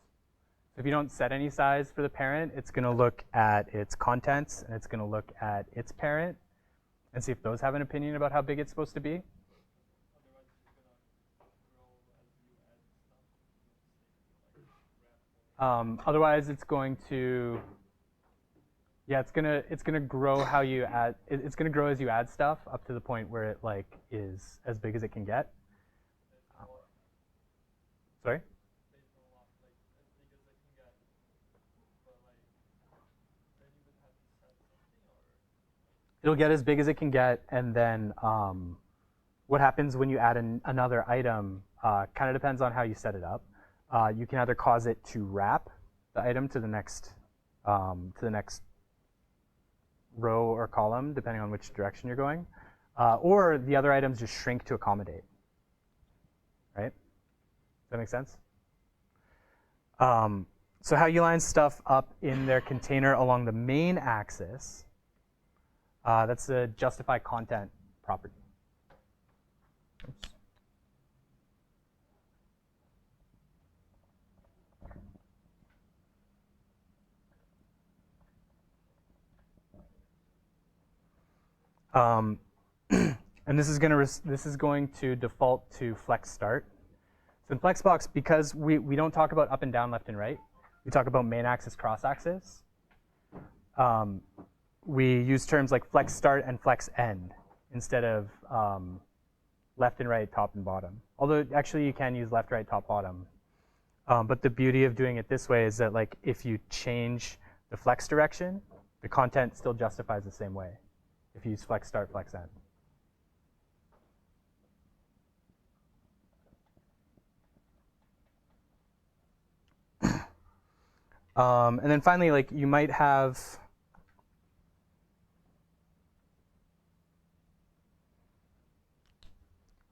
So if you don't set any size for the parent, it's going to look at its contents, and it's going to look at its parent, and see if those have an opinion about how big it's supposed to be. Otherwise, it's going to, it's gonna grow how you add. It's gonna grow as you add stuff up to the point where it like is as big as it can get. Sorry. It'll get as big as it can get, and then what happens when you add another item kind of depends on how you set it up. You can either cause it to wrap the item to the next row or column, depending on which direction you're going, or the other items just shrink to accommodate. Right? Does that make sense? So how you line stuff up in their container along the main axis, that's the justify content property. Oops. And this is going to default to flex start. So in Flexbox, because we don't talk about up and down, left and right, we talk about main axis, cross axis. We use terms like flex start and flex end instead of left and right, top and bottom. Although actually you can use left, right, top, bottom. But the beauty of doing it this way is that like if you change the flex direction, the content still justifies the same way if you use flex start, flex end. And then finally, like you might have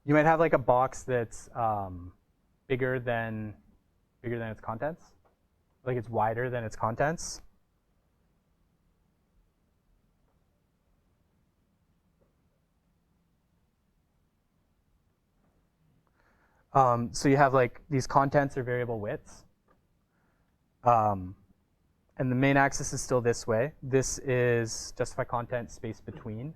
like a box that's bigger than its contents, like it's wider than its contents. So you have like these contents are variable widths. And the main axis is still this way. This is justify content space between.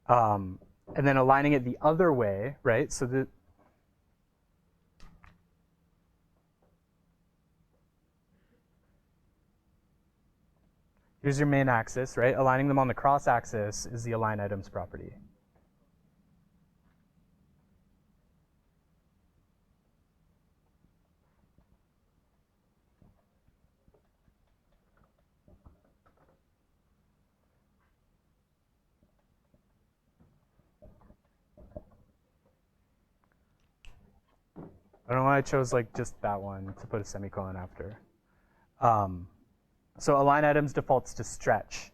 And then aligning it the other way, right? So here's your main axis, right? Aligning them on the cross axis is the align items property. I don't know why I chose like just that one to put a semicolon after. So align items defaults to stretch.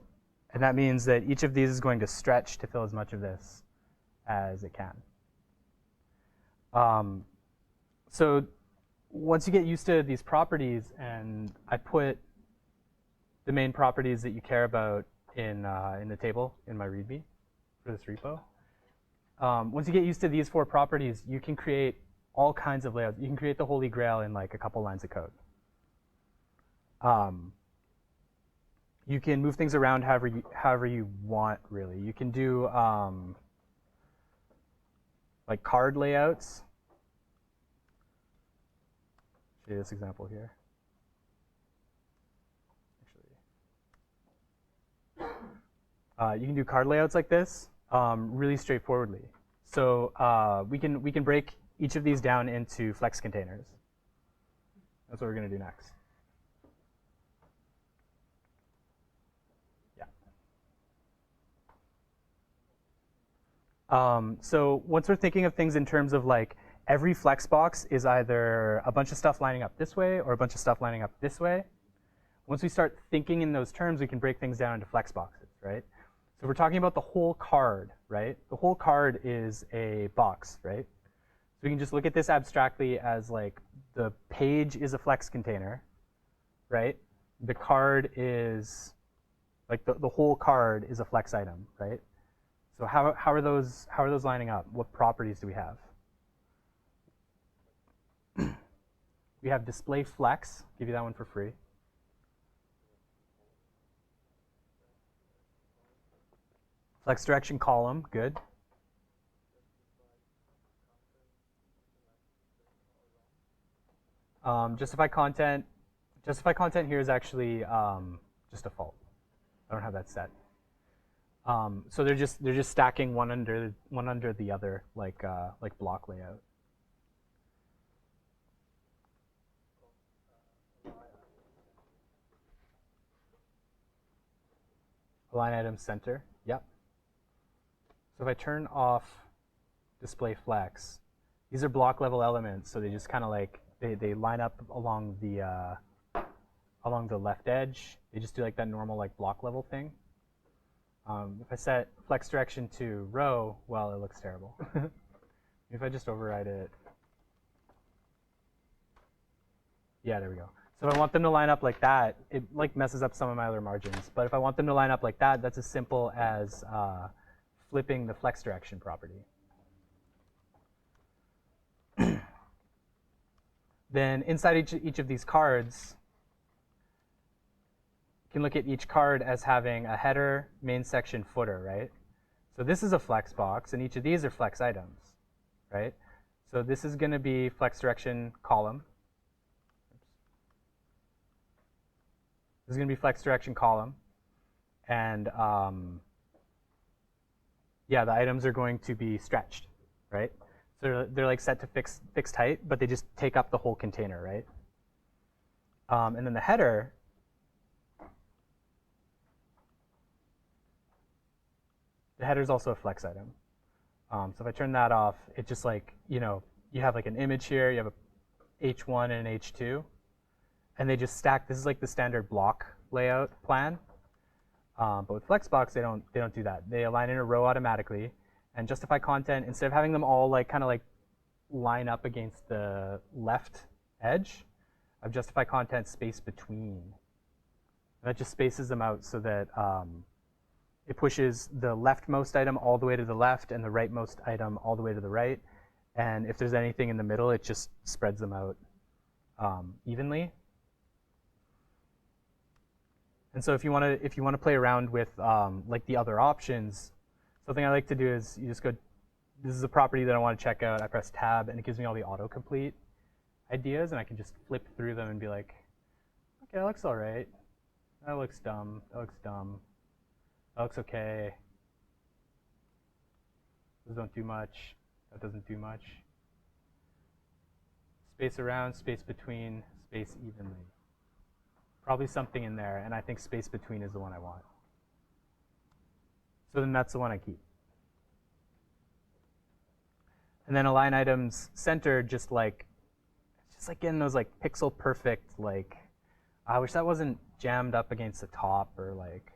And that means that each of these is going to stretch to fill as much of this as it can. So once you get used to these properties, and I put the main properties that you care about in the table in my README for this repo. Once you get used to these 4 properties, you can create all kinds of layouts. You can create the Holy Grail in like a couple lines of code. You can move things around however you want, really. You can do like card layouts. Show you this example here. Actually, you can do card layouts like this really straightforwardly. So we can break each of these down into flex containers. That's what we're going to do next. So once we're thinking of things in terms of like every flex box is either a bunch of stuff lining up this way or a bunch of stuff lining up this way. Once we start thinking in those terms, we can break things down into flex boxes, right? So we're talking about the whole card, right? The whole card is a box, right? So we can just look at this abstractly as like the page is a flex container, right? The card is like the whole card is a flex item, right? So how are those lining up? What properties do we have? We have display flex. Give you that one for free. Flex direction column, good. Justify content. Justify content here is actually just default. I don't have that set. So they're just stacking one under the other, like block layout. Align item center. So if I turn off display flex, these are block level elements, so they just kind of like, they line up along the left edge. They just do like that normal like block level thing. If I set flex direction to row, well, it looks terrible. If I just override it. Yeah, there we go. So if I want them to line up like that, it like messes up some of my other margins. But if I want them to line up like that, that's as simple as flipping the flex direction property. Then inside each of these cards, you can look at each card as having a header, main section, footer, right? So this is a flex box, and each of these are flex items, right? So this is going to be flex direction column. This is going to be flex direction column. And yeah, the items are going to be stretched, right? So they're like set to fixed height, but they just take up the whole container, right? And then the header, the header is also a flex item. So if I turn that off, it just like, you have like an image here, you have a H1 and an H2, and they just stack. This is like the standard block layout plan. But with Flexbox, they don't do that. They align in a row automatically, and justify content, instead of having them all like kind of like line up against the left edge, I've justify content space between. And that just spaces them out so that it pushes the leftmost item all the way to the left and the rightmost item all the way to the right. And if there's anything in the middle, it just spreads them out evenly. And so if you want to play around with like the other options, something I like to do is you just go, this is a property that I want to check out. I press tab, and it gives me all the autocomplete ideas, and I can just flip through them and be like, okay, that looks all right. That looks dumb. That looks dumb. That looks okay. Those don't do much. That doesn't do much. Space around, space between, space evenly. Probably something in there, and I think space between is the one I want. So then that's the one I keep. And then align items centered, just like getting those like pixel perfect, like, I wish that wasn't jammed up against the top or like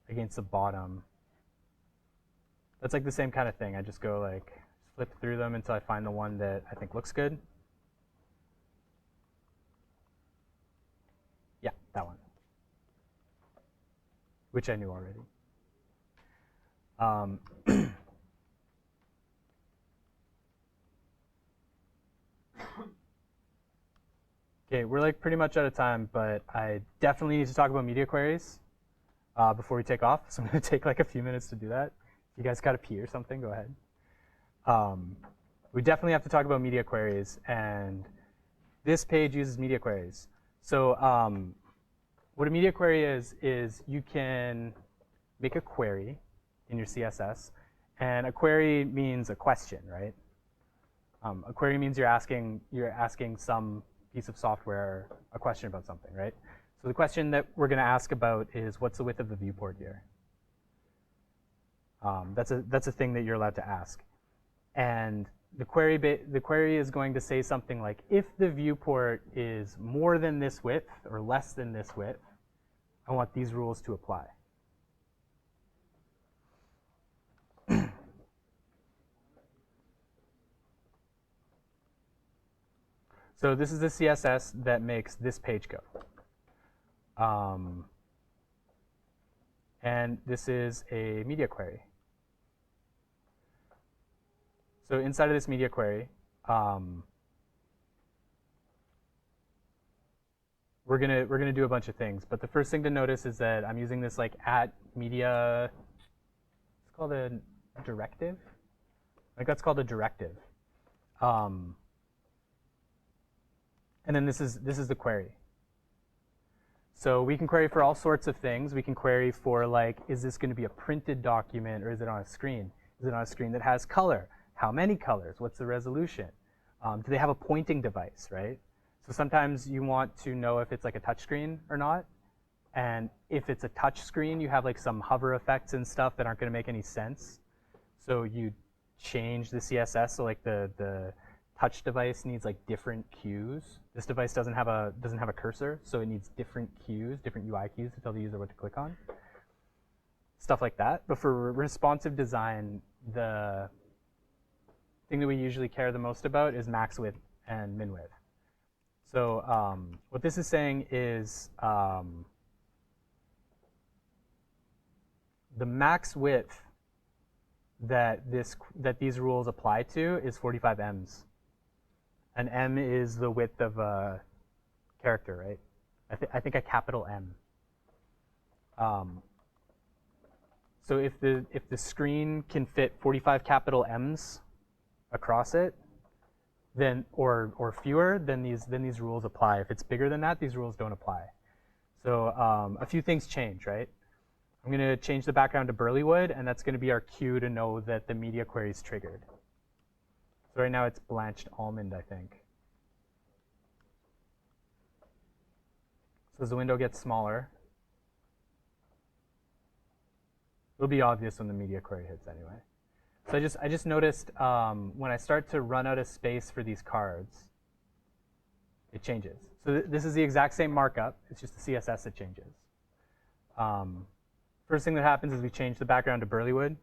against the bottom. That's like the same kind of thing. I just go like flip through them until I find the one that I think looks good. Yeah, that one, which I knew already. Okay, we're like pretty much out of time, but I definitely need to talk about media queries before we take off. So I'm going to take like a few minutes to do that. If you guys got to pee or something, go ahead. We definitely have to talk about media queries, and this page uses media queries. So what a media query is you can make a query in your CSS, and a query means a question, right? A query means you're asking some piece of software a question about something, right? So the question that we're going to ask about is, what's the width of the viewport here? That's a thing that you're allowed to ask. And the query is going to say something like, if the viewport is more than this width or less than this width, I want these rules to apply. So this is the CSS that makes this page go. And this is a media query. So inside of this media query, we're gonna do a bunch of things. But the first thing to notice is that I'm using this like @media. It's called a directive. I think that's called a directive. And then this is the query. So we can query for all sorts of things. We can query for like, is this going to be a printed document or is it on a screen? Is it on a screen that has color? How many colors? What's the resolution? Do they have a pointing device, right? So sometimes you want to know if it's like a touch screen or not. And if it's a touch screen, you have like some hover effects and stuff that aren't going to make any sense. So you change the CSS so like the touch device needs like different cues. This device doesn't have a cursor, so it needs different cues, different UI cues to tell the user what to click on. Stuff like that. But for responsive design, the thing that we usually care the most about is max width and min width. So what this is saying is the max width that these rules apply to is 45 ems. And M is the width of a character, right? I think a capital M. So if the screen can fit 45 capital M's across it, then or fewer, then these rules apply. If it's bigger than that, these rules don't apply. So a few things change, right? I'm going to change the background to Burlywood, and that's going to be our cue to know that the media query is triggered. So right now it's blanched almond, I think. So as the window gets smaller, it'll be obvious when the media query hits anyway. So I just noticed when I start to run out of space for these cards, it changes. So this is the exact same markup. It's just the CSS that changes. First thing that happens is we change the background to Burlywood.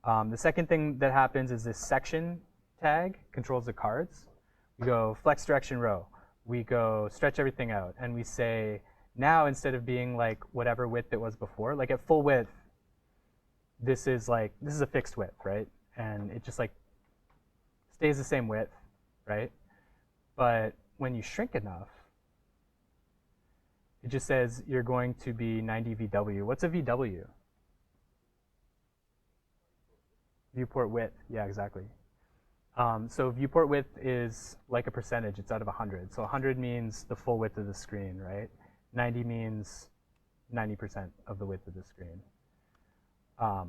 The second thing that happens is this section tag controls the cards. We go flex direction row. We go stretch everything out. And we say, now instead of being like whatever width it was before, like at full width, this is a fixed width, right? And it just like stays the same width, right? But when you shrink enough, it just says you're going to be 90 VW. What's a VW? Viewport width. Yeah, exactly. So viewport width is like a percentage. It's out of 100. So 100 means the full width of the screen, right? 90 means 90% of the width of the screen. So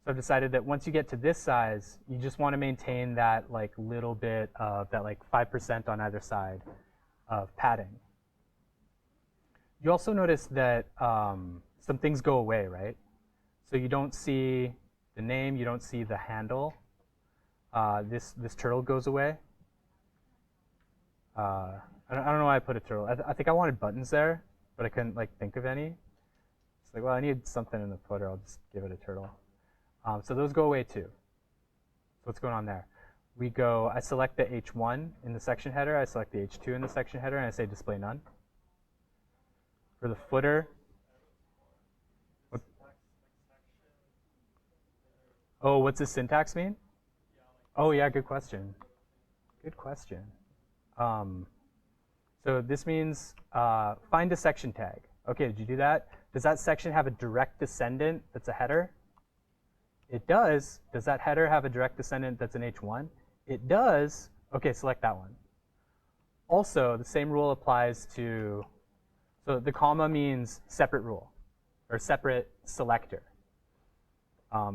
I've decided that once you get to this size, you just want to maintain that like little bit of that like 5% on either side of padding. You also notice that some things go away, right? So you don't see the name, you don't see the handle. This turtle goes away. I don't know why I put a turtle. I think I wanted buttons there, but I couldn't like think of any. It's like, well, I need something in the footer. I'll just give it a turtle. So those go away too. So what's going on there? I select the H1 in the section header. I select the H2 in the section header, and I say display none. For the footer, oh, what's the syntax mean? Oh yeah, good question. Good question. So this means find a section tag. Okay, did you do that? Does that section have a direct descendant that's a header? It does. Does that header have a direct descendant that's an H1? It does. Okay, select that one. Also, the same rule applies to, so the comma means separate rule, or separate selector.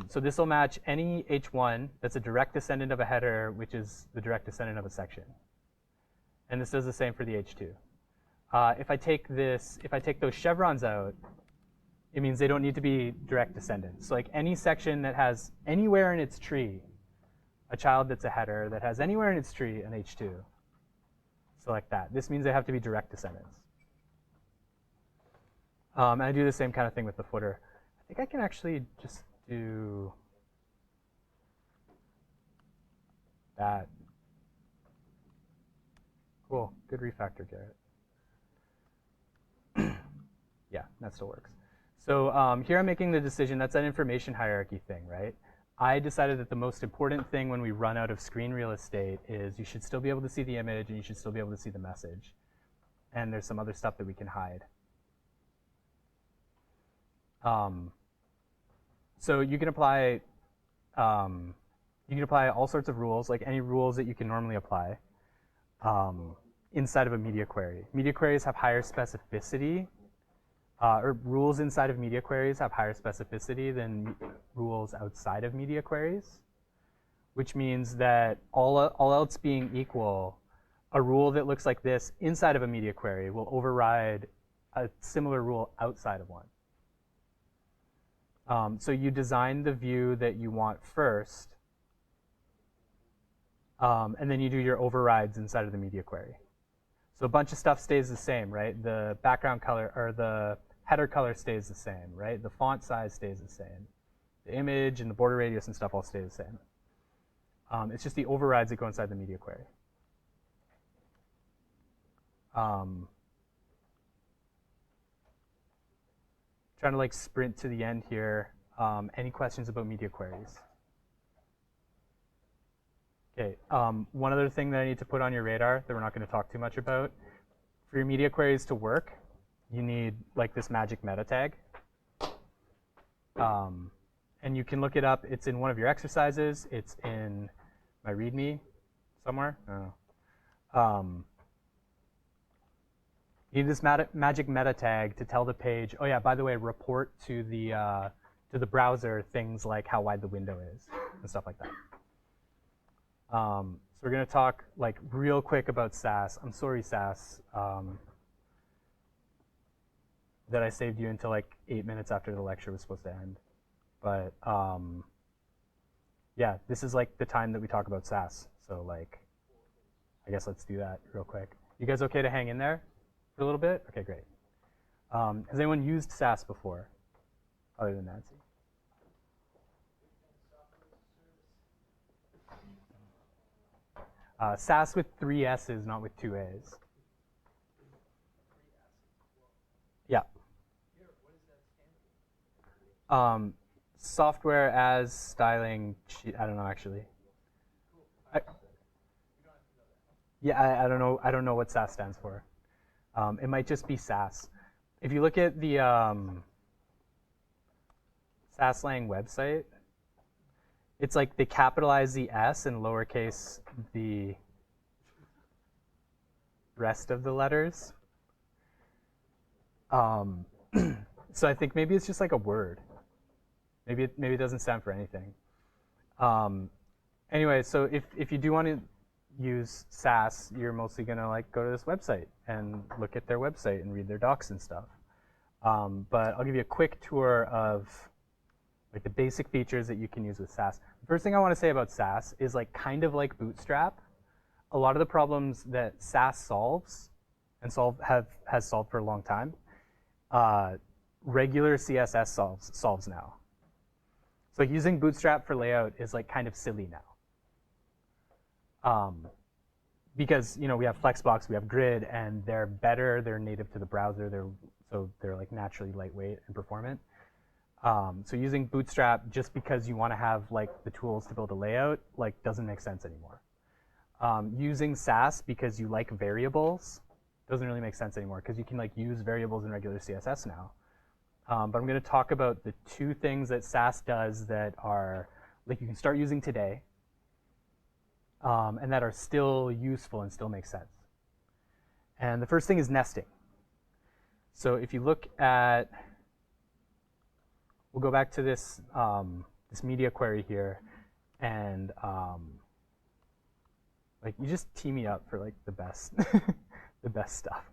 So this will match any H1 that's a direct descendant of a header, which is the direct descendant of a section. And this does the same for the H2. If I take those chevrons out, it means they don't need to be direct descendants. So like any section that has anywhere in its tree a child that's a header, that has anywhere in its tree an H2, select that. This means they have to be direct descendants. And I do the same kind of thing with the footer. I think I can actually just do that. Cool, good refactor, Garrett. Yeah, that still works. So here I'm making the decision, that's that information hierarchy thing, right? I decided that the most important thing when we run out of screen real estate is you should still be able to see the image and you should still be able to see the message. And there's some other stuff that we can hide. So you can apply all sorts of rules, like any rules that you can normally apply inside of a media query. Media queries have higher specificity, or rules inside of media queries have higher specificity than rules outside of media queries, which means that all else being equal, a rule that looks like this inside of a media query will override a similar rule outside of one. So you design the view that you want first, and then you do your overrides inside of the media query. So a bunch of stuff stays the same, right? The background color or the header color stays the same, right? The font size stays the same. The image and the border radius and stuff all stay the same. It's just the overrides that go inside the media query. Trying to like sprint to the end here. Any questions about media queries? Okay, one other thing that I need to put on your radar that we're not going to talk too much about. For your media queries to work, you need like this magic meta tag. And you can look it up. It's in one of your exercises. It's in my README somewhere. I don't know. You need this magic meta tag to tell the page, oh yeah, by the way, report to the browser things like how wide the window is and stuff like that. So we're going to talk like real quick about Sass. I'm sorry, Sass, that I saved you until like 8 minutes after the lecture was supposed to end. But yeah, this is like the time that we talk about Sass. So like, I guess let's do that real quick. You guys okay to hang in there for a little bit? Okay, great. Has anyone used Sass before, other than Nancy? Sass with 3 S's, not with 2 A's. Yeah. Software as styling, I don't know actually. Yeah, I don't know. I don't know what Sass stands for. It might just be Sass. If you look at the Sasslang website, it's like they capitalize the S and lowercase the rest of the letters. So I think maybe it's just like a word. Maybe it doesn't stand for anything. Anyway, so if you do want to use Sass, you're mostly gonna like go to this website and look at their website and read their docs and stuff. But I'll give you a quick tour of like the basic features that you can use with Sass. The first thing I want to say about Sass is like kind of like Bootstrap. A lot of the problems that Sass solves and has solved for a long time, regular CSS solves now. So using Bootstrap for layout is like kind of silly now. Because we have Flexbox, we have Grid, and they're better. They're native to the browser. So they're like naturally lightweight and performant. So using Bootstrap just because you want to have like the tools to build a layout like doesn't make sense anymore. Using Sass because you like variables doesn't really make sense anymore because you can like use variables in regular CSS now. But I'm going to talk about the 2 things that Sass does that are like you can start using today and that are still useful and still make sense. And the first thing is nesting. So if you look at, we'll go back to this this media query here, and like you just tee me up for like the best the best stuff.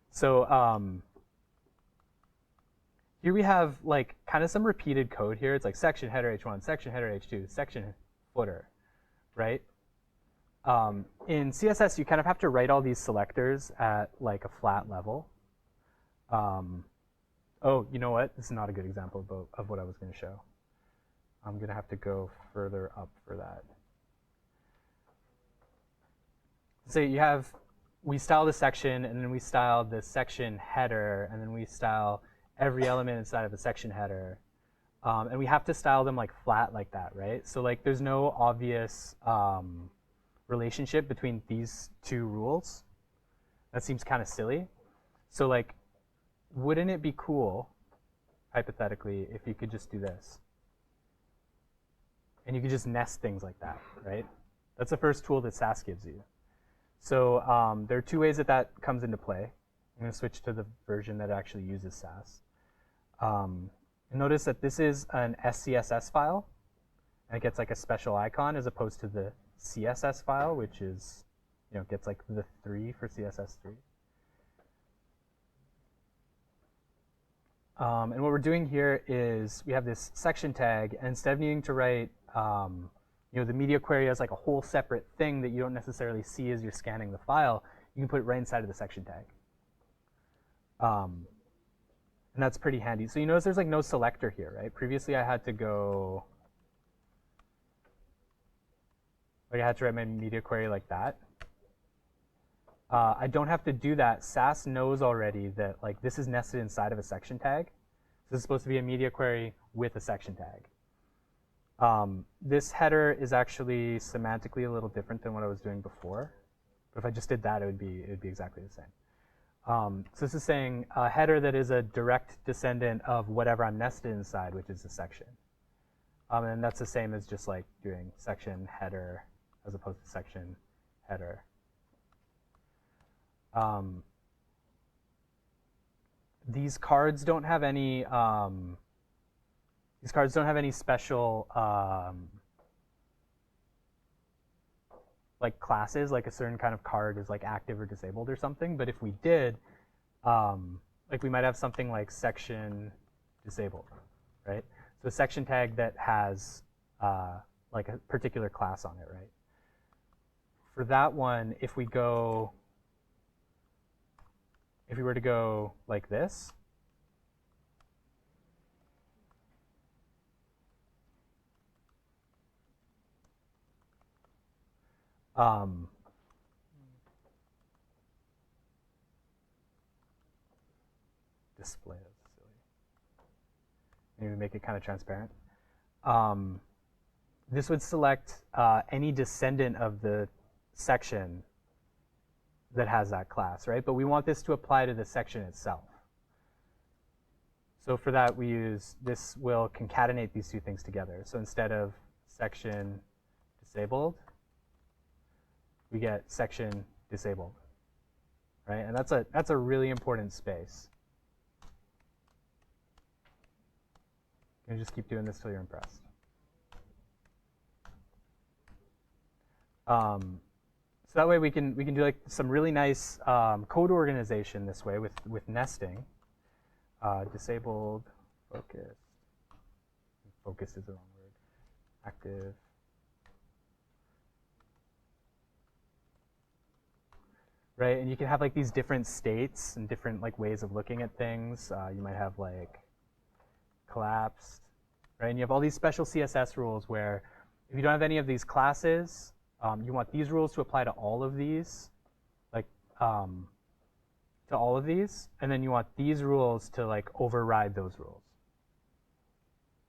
So here we have like kind of some repeated code here. It's like section header h1, section header h2, section footer, right? In CSS, you kind of have to write all these selectors at like a flat level. Oh, you know what? This is not a good example of what I was going to show. I'm going to have to go further up for that. So we style the section, and then we style the section header, and then we style every element inside of the section header. And we have to style them like flat like that, right? So like there's no obvious relationship between these 2 rules. That seems kind of silly. So like, wouldn't it be cool, hypothetically, if you could just do this? And you could just nest things like that, right? That's the first tool that Sass gives you. So there are 2 ways that comes into play. I'm going to switch to the version that actually uses Sass. Notice that this is an SCSS file, and it gets like a special icon as opposed to the CSS file, which is, gets like the 3 for CSS3. And what we're doing here is we have this section tag, and instead of needing to write the media query as like a whole separate thing that you don't necessarily see as you're scanning the file, you can put it right inside of the section tag. And that's pretty handy. So you notice there's like no selector here, right? Previously I had to go, I had to write my media query like that. I don't have to do that. SAS knows already that like this is nested inside of a section tag. So this is supposed to be a media query with a section tag. This header is actually semantically a little different than what I was doing before. But if I just did that, it would be exactly the same. So this is saying a header that is a direct descendant of whatever I'm nested inside, which is the section. And that's the same as just like doing section header as opposed to section header. These cards don't have any special like classes, like a certain kind of card is like active or disabled or something. But if we did, like we might have something like section disabled, right? So a section tag that has like a particular class on it, right? For that one, if we were to go like this, display is silly. Maybe make it kind of transparent. This would select any descendant of the section that has that class, right? But we want this to apply to the section itself. So for that, we use, this will concatenate these two things together. So instead of section disabled, we get section disabled, right? And that's a really important space. You can just keep doing this till you're impressed. So that way we can do like some really nice code organization this way with nesting. Disabled, focused. Focused is the wrong word. Active. Right, and you can have like these different states and different like ways of looking at things. You might have like collapsed, right? And you have all these special CSS rules where if you don't have any of these classes, you want these rules to apply to all of these, like to all of these, and then you want these rules to like override those rules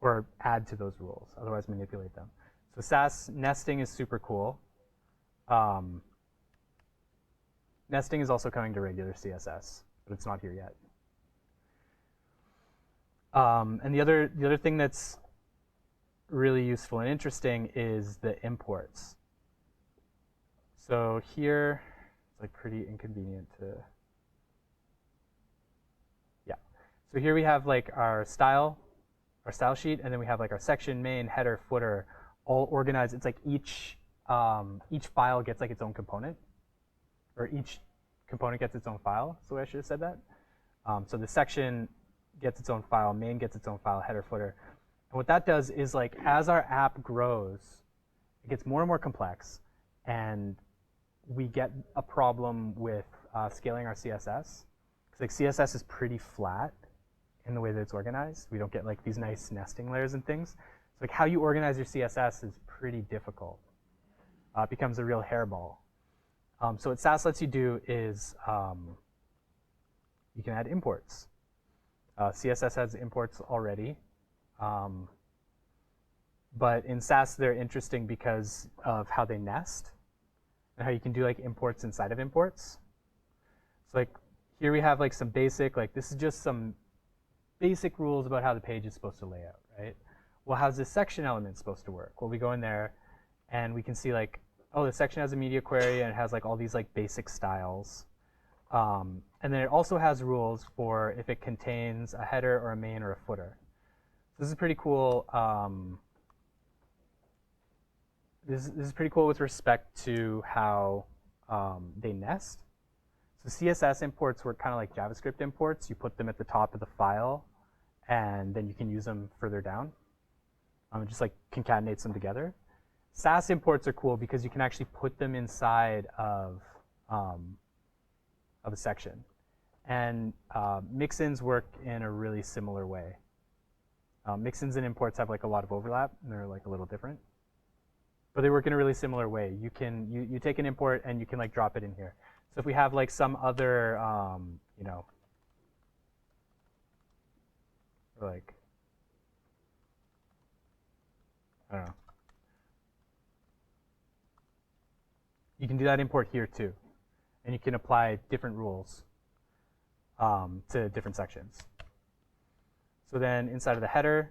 or add to those rules, otherwise manipulate them. So SAS nesting is super cool. Nesting is also coming to regular CSS, but it's not here yet. And the other thing that's really useful and interesting is the imports. So here, it's like pretty inconvenient to, yeah. So here we have like our style sheet, and then we have like our section, main, header, footer, all organized. It's like each file gets like its own component, or each component gets its own file. That's the way I should have said that. So the section gets its own file, main gets its own file, header, footer. And what that does is like as our app grows, it gets more and more complex, and we get a problem with scaling our CSS. Because like CSS is pretty flat in the way that it's organized. We don't get like these nice nesting layers and things. So like how you organize your CSS is pretty difficult. It becomes a real hairball. So what SAS lets you do is you can add imports. CSS has imports already. But in SAS, they're interesting because of how they nest and how you can do like imports inside of imports. So like here we have like some basic, like this is just some basic rules about how the page is supposed to lay out, right? Well, how's this section element supposed to work? Well, we go in there and we can see like, oh, the section has a media query and it has like all these like basic styles. And then it also has rules for if it contains a header or a main or a footer. So this is pretty cool. This is pretty cool with respect to how they nest. So CSS imports work kind of like JavaScript imports. You put them at the top of the file, and then you can use them further down. It just like concatenates them together. Sass imports are cool because you can actually put them inside of a section. And mixins work in a really similar way. Mixins and imports have like a lot of overlap, and they're like a little different. But they work in a really similar way. You take an import and you can like drop it in here. So if we have like some other, you know, like, I don't know. You can do that import here too. And you can apply different rules to different sections. So then inside of the header,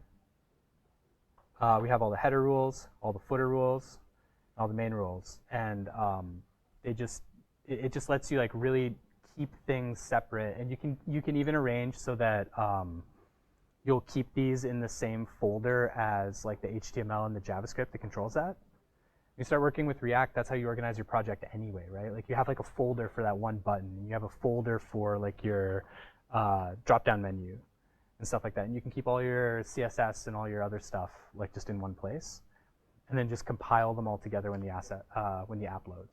we have all the header rules, all the footer rules, all the main rules. And it just lets you like really keep things separate. And you can even arrange so that you'll keep these in the same folder as like the HTML and the JavaScript that controls that. You start working with React, that's how you organize your project anyway, right? Like you have like a folder for that one button, and you have a folder for like your drop-down menu and stuff like that. And you can keep all your CSS and all your other stuff like just in one place, and then just compile them all together when the app loads.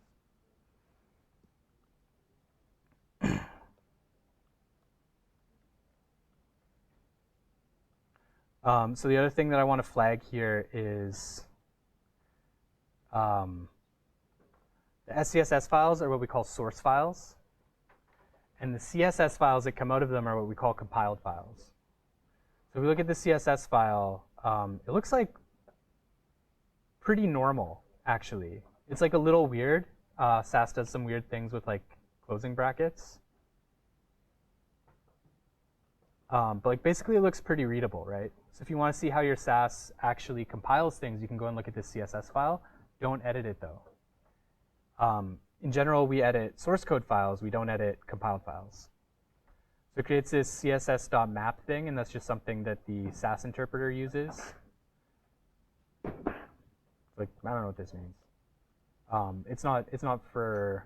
So the other thing that I want to flag here is the SCSS files are what we call source files. And the CSS files that come out of them are what we call compiled files. So if we look at the CSS file, it looks like pretty normal, actually. It's like a little weird. Sass does some weird things with like closing brackets. But like basically it looks pretty readable, right? So if you want to see how your Sass actually compiles things, you can go and look at this CSS file. Don't edit it though. In general, we edit source code files. We don't edit compiled files. So it creates this css.map thing, and that's just something that the Sass interpreter uses. Like I don't know what this means. It's not for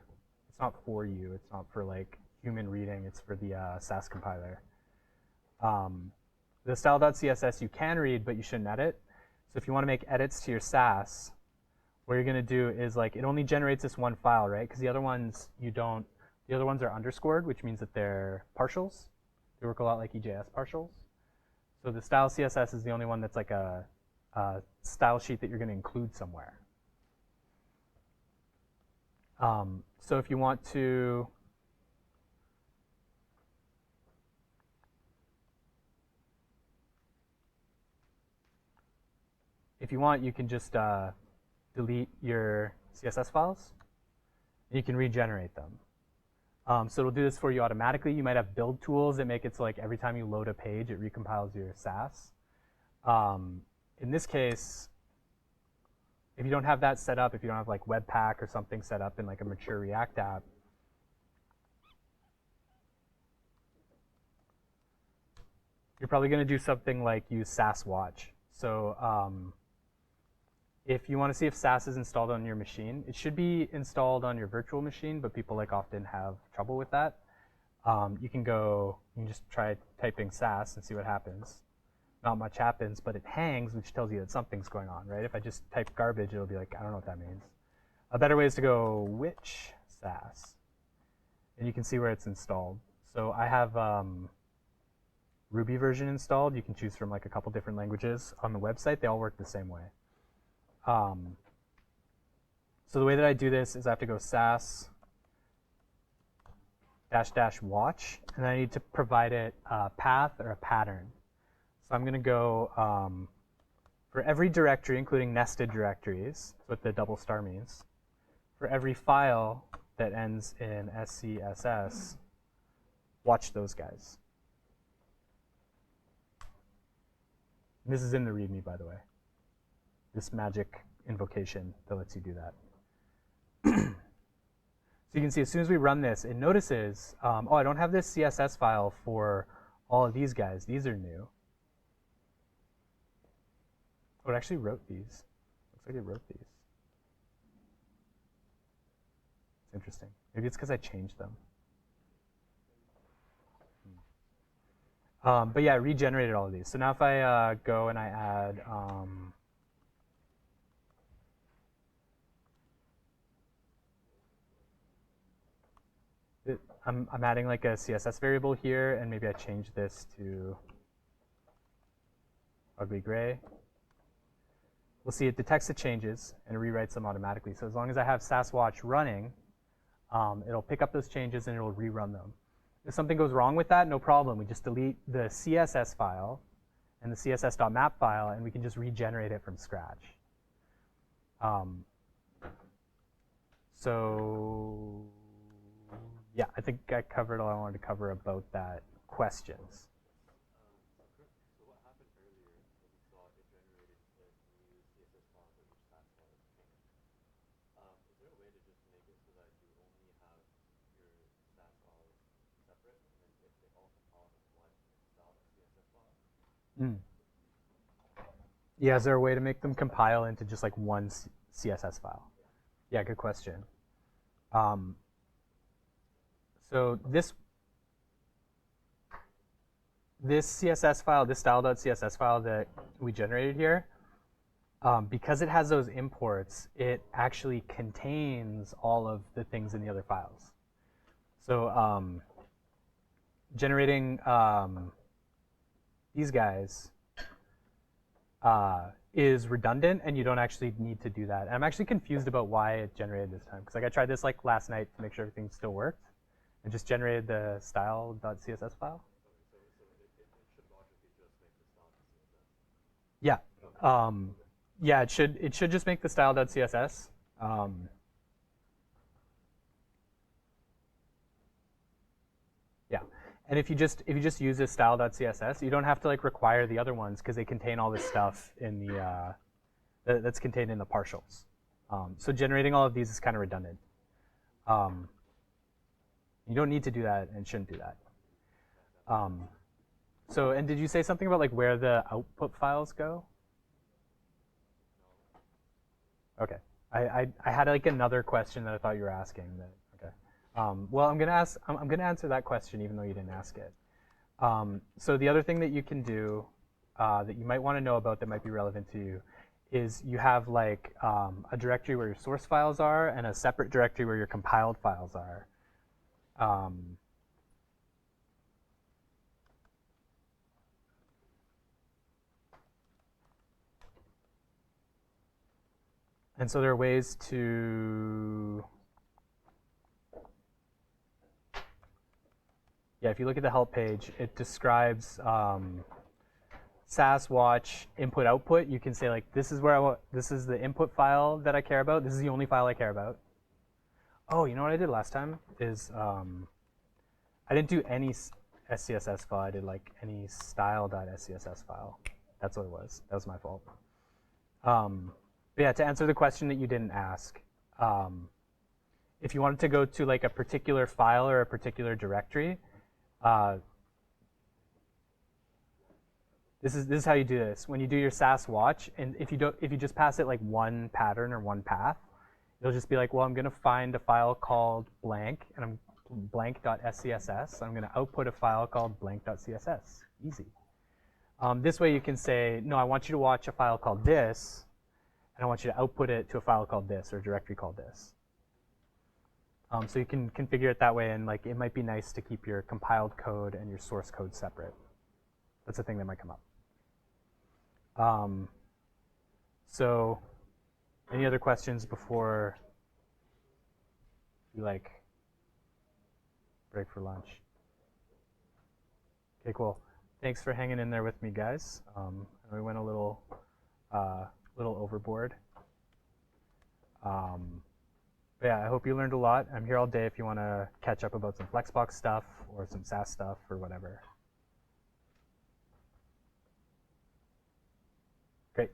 you. It's not for like human reading. It's for the Sass compiler. The style.css you can read, but you shouldn't edit. So if you want to make edits to your Sass, what you're going to do is like it only generates this one file, right? Because the other ones you don't. The other ones are underscored, which means that they're partials. They work a lot like EJS partials. So the style CSS is the only one that's like a style sheet that you're going to include somewhere. So if you want to you can just delete your CSS files, and you can regenerate them. So it'll do this for you automatically. You might have build tools that make it so like every time you load a page, it recompiles your Sass. In this case, if you don't have that set up, if you don't have like Webpack or something set up in like a mature React app, you're probably going to do something like use Sass Watch. So if you want to see if Sass is installed on your machine, it should be installed on your virtual machine, but people like often have trouble with that. You can just try typing Sass and see what happens. Not much happens, but it hangs, which tells you that something's going on, right? If I just type garbage, it'll be like, I don't know what that means. A better way is to go which Sass, and you can see where it's installed. So I have Ruby version installed. You can choose from like a couple different languages on the website. They all work the same way. So the way that I do this is I have to go Sass --watch, and I need to provide it a path or a pattern. So I'm going to go for every directory, including nested directories, that's what the double star means. For every file that ends in SCSS, watch those guys. And this is in the README, by the way. This magic invocation that lets you do that. So you can see as soon as we run this, it notices, oh, I don't have this CSS file for all of these guys. These are new. Oh, it actually wrote these. Looks like it wrote these. It's interesting. Maybe it's because I changed them. But yeah, I regenerated all of these. So now if I go and I add I'm adding like a CSS variable here, and maybe I change this to ugly gray. We'll see it detects the changes and rewrites them automatically. So as long as I have SassWatch running, it'll pick up those changes and it'll rerun them. If something goes wrong with that, no problem. We just delete the CSS file and the css.map file, and we can just regenerate it from scratch. So yeah, I think I covered all I wanted to cover about that. Questions? So what happened earlier that we saw it generated the new CSS file for each task file as change. Is there a way to just make it so that you only have your stats files separate, and then if they all compile as one style.css file? Yeah, is there a way to make them compile into just like one CSS file? Yeah, good question. So this CSS file, this style.css file that we generated here, because it has those imports, it actually contains all of the things in the other files. So generating these guys is redundant, and you don't actually need to do that. And I'm actually confused about why it generated this time, because like I tried this like last night to make sure everything still worked, and just generated the style.css file. So it should logically just make the style.css. Yeah, yeah, it should just make the style.css. Yeah, and if you just use this style.css, you don't have to like require the other ones because they contain all this stuff in the that's contained in the partials. So generating all of these is kind of redundant. You don't need to do that and shouldn't do that. So, and did you say something about like where the output files go? Okay, I had like another question that I thought you were asking. Okay, well I'm gonna answer that question even though you didn't ask it. So the other thing that you can do that you might want to know about that might be relevant to you is you have like a directory where your source files are and a separate directory where your compiled files are. And so there are ways to, yeah, if you look at the help page, it describes SassWatch input output. You can say like, this is where I want, this is the input file that I care about. This is the only file I care about. Oh, you know what I did last time is I didn't do any SCSS file. I did like any style.scss file. That's what it was. That was my fault. But yeah, to answer the question that you didn't ask, if you wanted to go to like a particular file or a particular directory, this is how you do this. When you do your SassWatch, and if you just pass it like one pattern or one path, it'll just be like, well, I'm going to find a file called blank, and I'm blank.scss. I'm going to output a file called blank.css. Easy. This way you can say, no, I want you to watch a file called this, and I want you to output it to a file called this or a directory called this. So you can configure it that way, and like it might be nice to keep your compiled code and your source code separate. That's a thing that might come up. So any other questions before we like break for lunch? Okay, cool. Thanks for hanging in there with me, guys. We went a little overboard. But yeah, I hope you learned a lot. I'm here all day if you want to catch up about some Flexbox stuff or some Sass stuff or whatever. Great.